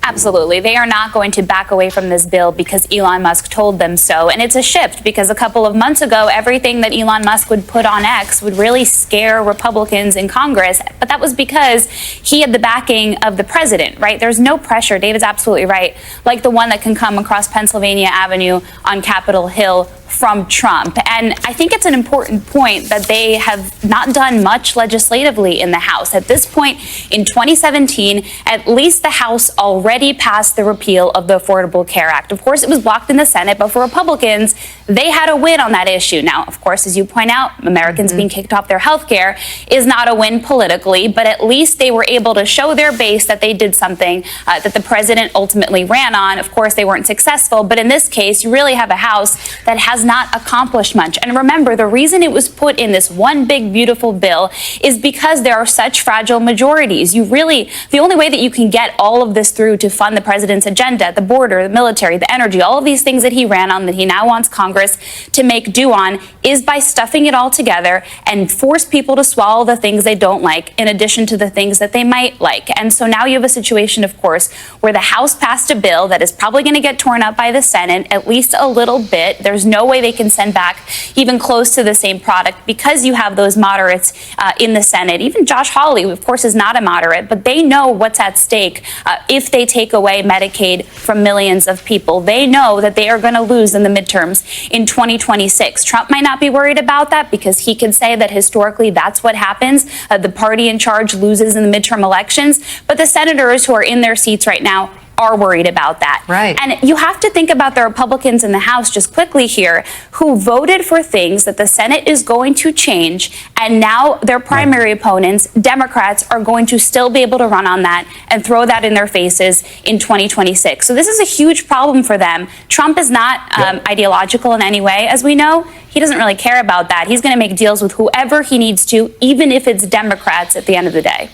Absolutely. They are not going to back away from this bill because Elon Musk told them so. And it's a shift, because a couple of months ago, everything that Elon Musk would put on X would really scare Republicans in Congress. But that was because he had the backing of the president, right? There's no pressure. David's absolutely right. Like the one that can come across Pennsylvania Avenue on Capitol Hill from Trump. And I think it's an important point that they have not done much legislatively in the House. At this point in 2017, at least the House already passed the repeal of the Affordable Care Act. Of course, it was blocked in the Senate, but for Republicans, they had a win on that issue. Now, of course, as you point out, Americans being kicked off their health care is not a win politically, but at least they were able to show their base that they did something that the president ultimately ran on. Of course, they weren't successful, but in this case, you really have a House that has not accomplished much. And remember, the reason it was put in this one big, beautiful bill is because there are such fragile majorities. The only way that you can get all of this through to fund the president's agenda, the border, the military, the energy, all of these things that he ran on, that he now wants Congress to make do on, is by stuffing it all together and force people to swallow the things they don't like in addition to the things that they might like. And so now you have a situation, of course, where the House passed a bill that is probably going to get torn up by the Senate at least a little bit. There's no way they can send back even close to the same product because you have those moderates in the Senate. Even Josh Hawley, who of course is not a moderate, but they know what's at stake if they take away Medicaid from millions of people. They know that they are going to lose in the midterms in 2026. Trump might not be worried about that because he can say that historically that's what happens. The party in charge loses in the midterm elections, but the senators who are in their seats right now are worried about that. Right. And you have to think about the Republicans in the House just quickly here who voted for things that the Senate is going to change, and now their primary opponents, Democrats, are going to still be able to run on that and throw that in their faces in 2026. So this is a huge problem for them. Trump is not ideological in any way, as we know. He doesn't really care about that. He's going to make deals with whoever he needs to, even if it's Democrats at the end of the day.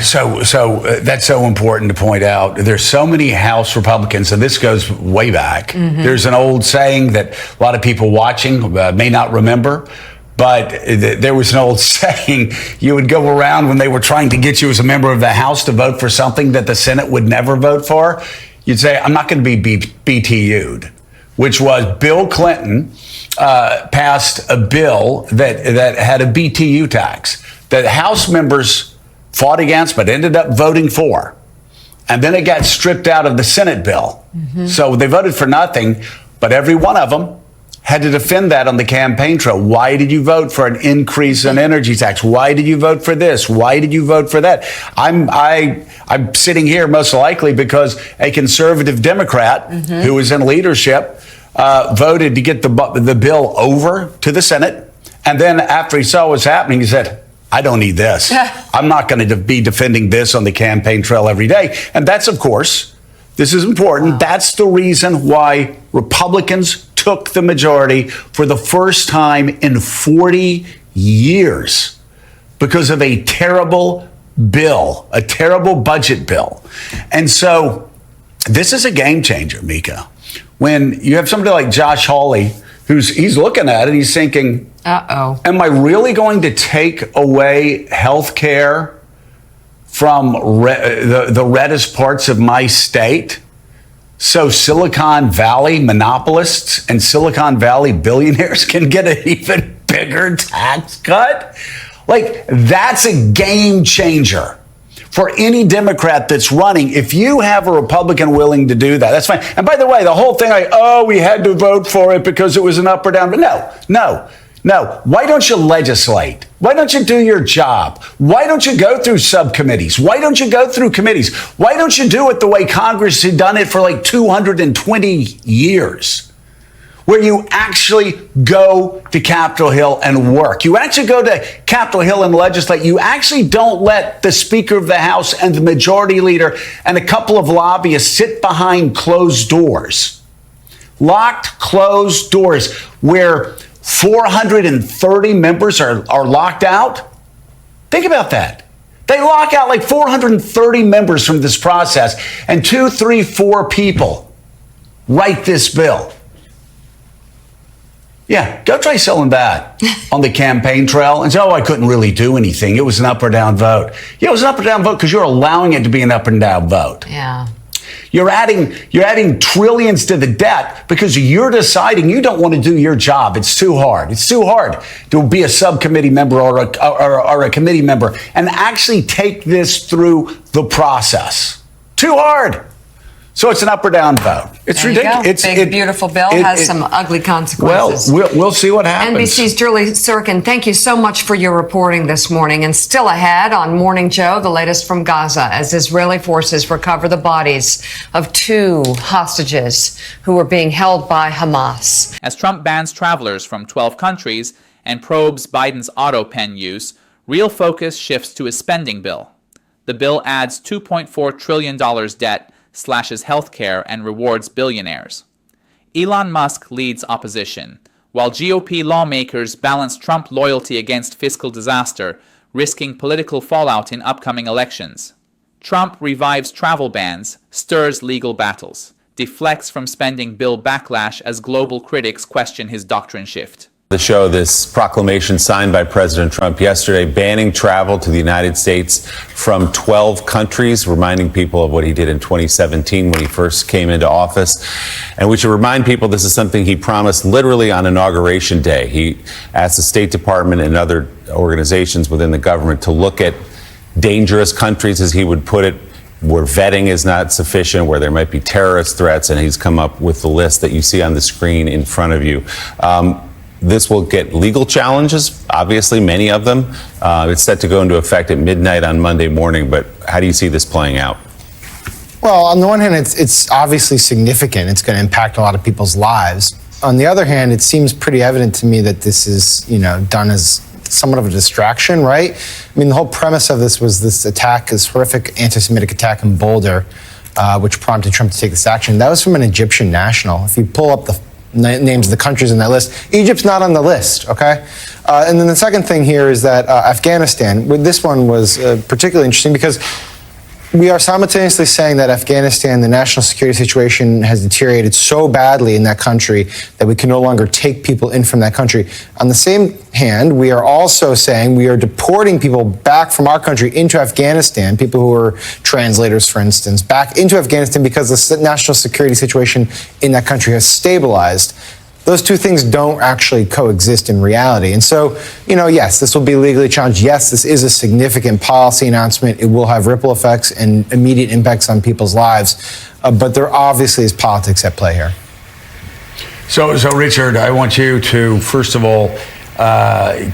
So that's so important to point out. There's so many House Republicans, and this goes way back. There's an old saying that a lot of people watching may not remember, But there was an old saying, you would go around when they were trying to get you as a member of the House to vote for something that the Senate would never vote for. You'd say, I'm not going to be BTU'd, which was Bill Clinton passed a bill that had a BTU tax that House members fought against but ended up voting for. And then it got stripped out of the Senate bill. So they voted for nothing, but every one of them had to defend that on the campaign trail. Why did you vote for an increase in energy tax? Why did you vote for this? Why did you vote for that? I'm sitting here most likely because a conservative Democrat who was in leadership voted to get the bill over to the Senate. And then after he saw what's happening, he said, I don't need this. I'm not going to be defending this on the campaign trail every day. And that's, of course, this is important. That's the reason why Republicans took the majority for the first time in 40 years because of a terrible bill, a terrible budget bill. And so this is a game changer, Mika. When you have somebody like Josh Hawley, he's looking at it, he's thinking, am I really going to take away health care from the reddest parts of my state? So Silicon Valley monopolists and Silicon Valley billionaires can get an even bigger tax cut? Like, that's a game changer for any Democrat that's running. If you have a Republican willing to do that, that's fine. And by the way, the whole thing, we had to vote for it because it was an up or down. But no. Why don't you legislate? Why don't you do your job? Why don't you go through subcommittees? Why don't you go through committees? Why don't you do it the way Congress had done it for like 220 years? Where you actually go to Capitol Hill and work. You actually go to Capitol Hill and legislate. You actually don't let the Speaker of the House and the Majority Leader and a couple of lobbyists sit behind closed doors. Locked, closed doors where 430 members are locked out. Think about that. They lock out like 430 members from this process, and 2, 3, 4 people write this bill. Yeah, go try selling that on the campaign trail and say, I couldn't really do anything. It was an up or down vote. Yeah, it was an up or down vote because you're allowing it to be an up and down vote. Yeah. You're adding trillions to the debt because you're deciding you don't want to do your job. It's too hard. It's too hard to be a subcommittee member or a committee member and actually take this through the process. Too hard. So it's an up or down vote. It's ridiculous. Big, beautiful bill has some ugly consequences. Well, we'll see what happens. NBC's Julie Sirkin, thank you so much for your reporting this morning. And still ahead on Morning Joe, the latest from Gaza as Israeli forces recover the bodies of 2 hostages who were being held by Hamas. As Trump bans travelers from 12 countries and probes Biden's auto pen use, real focus shifts to his spending bill. The bill adds $2.4 trillion debt, slashes healthcare, and rewards billionaires. Elon Musk leads opposition, while GOP lawmakers balance Trump loyalty against fiscal disaster, risking political fallout in upcoming elections. Trump revives travel bans, stirs legal battles, deflects from spending bill backlash as global critics question his doctrine shift. The show, this proclamation signed by President Trump yesterday banning travel to the United States from 12 countries, reminding people of what he did in 2017 when he first came into office. And we should remind people this is something he promised literally on Inauguration Day. He asked the State Department and other organizations within the government to look at dangerous countries, as he would put it, where vetting is not sufficient, where there might be terrorist threats, and he's come up with the list that you see on the screen in front of you. This will get legal challenges, obviously, many of them. It's set to go into effect at midnight on Monday morning, but how do you see this playing out? Well, on the one hand, it's obviously significant. It's going to impact a lot of people's lives. On the other hand, it seems pretty evident to me that this is, done as somewhat of a distraction, right? I mean, the whole premise of this was this attack, this horrific anti-Semitic attack in Boulder, which prompted Trump to take this action. That was from an Egyptian national. If you pull up the names of the countries in that list, Egypt's not on the list, okay? And then the second thing here is that Afghanistan, this one was particularly interesting because we are simultaneously saying that Afghanistan, the national security situation has deteriorated so badly in that country that we can no longer take people in from that country. On the same hand, we are also saying we are deporting people back from our country into Afghanistan, people who are translators, for instance, back into Afghanistan because the national security situation in that country has stabilized. Those two things don't actually coexist in reality. And so, yes, this will be legally challenged. Yes, this is a significant policy announcement. It will have ripple effects and immediate impacts on people's lives. But there obviously is politics at play here. So Richard, I want you to, first of all,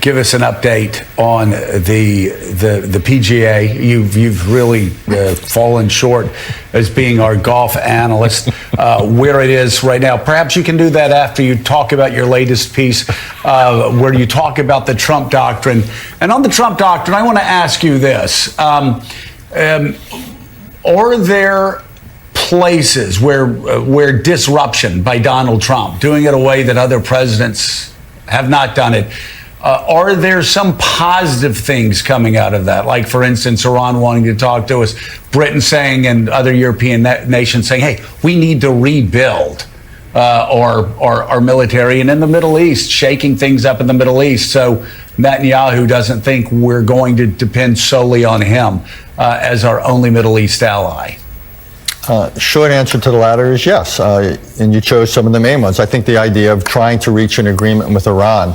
give us an update on the PGA. You've really fallen short as being our golf analyst, where it is right now. Perhaps you can do that after you talk about your latest piece, where you talk about the Trump doctrine. And on the Trump doctrine, I want to ask you this. Are there places where disruption by Donald Trump, doing it a way that other presidents have not done it, are there some positive things coming out of that? Like, for instance, Iran wanting to talk to us, Britain saying, and other European nations saying, hey, we need to rebuild our military, and in the Middle East, shaking things up in the Middle East. So Netanyahu doesn't think we're going to depend solely on him as our only Middle East ally. Short answer to the latter is yes, and you chose some of the main ones. I think the idea of trying to reach an agreement with Iran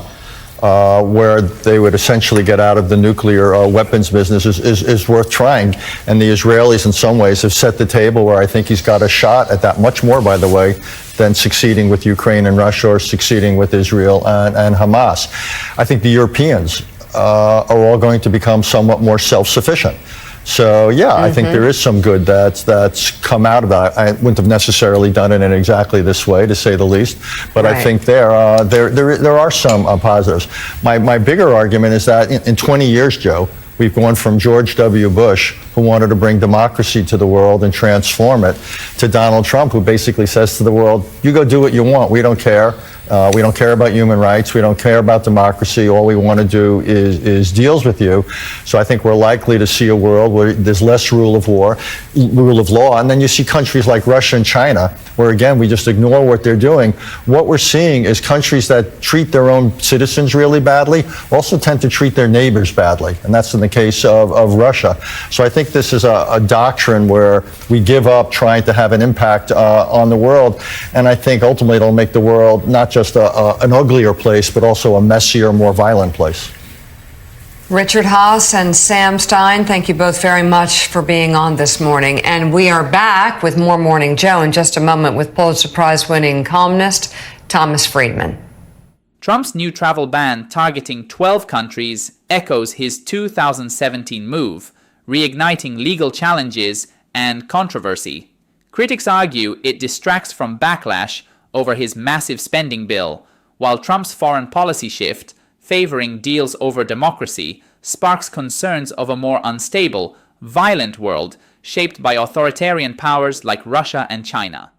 where they would essentially get out of the nuclear weapons business is worth trying. And the Israelis in some ways have set the table where I think he's got a shot at that, much more, by the way, than succeeding with Ukraine and Russia or succeeding with Israel and Hamas. I think the Europeans are all going to become somewhat more self-sufficient. So, yeah, I think there is some good that's come out of that. I wouldn't have necessarily done it in exactly this way, to say the least, but I think there are some positives. My bigger argument is that in 20 years, Joe, we've gone from George W. Bush, who wanted to bring democracy to the world and transform it, to Donald Trump, who basically says to the world, you go do what you want. We don't care. We don't care about human rights. We don't care about democracy. All we want to do is deals with you. So I think we're likely to see a world where there's less rule of law, and then you see countries like Russia and China, where again we just ignore what they're doing. What we're seeing is countries that treat their own citizens really badly also tend to treat their neighbors badly, and that's in the case of Russia. So I think this is a doctrine where we give up trying to have an impact on the world, and I think ultimately it'll make the world not just an uglier place, but also a messier, more violent place. Richard Haass and Sam Stein, thank you both very much for being on this morning. And we are back with more Morning Joe in just a moment with Pulitzer Prize-winning columnist Thomas Friedman. Trump's new travel ban targeting 12 countries echoes his 2017 move, reigniting legal challenges and controversy. Critics argue it distracts from backlash over his massive spending bill, while Trump's foreign policy shift, favoring deals over democracy, sparks concerns of a more unstable, violent world shaped by authoritarian powers like Russia and China.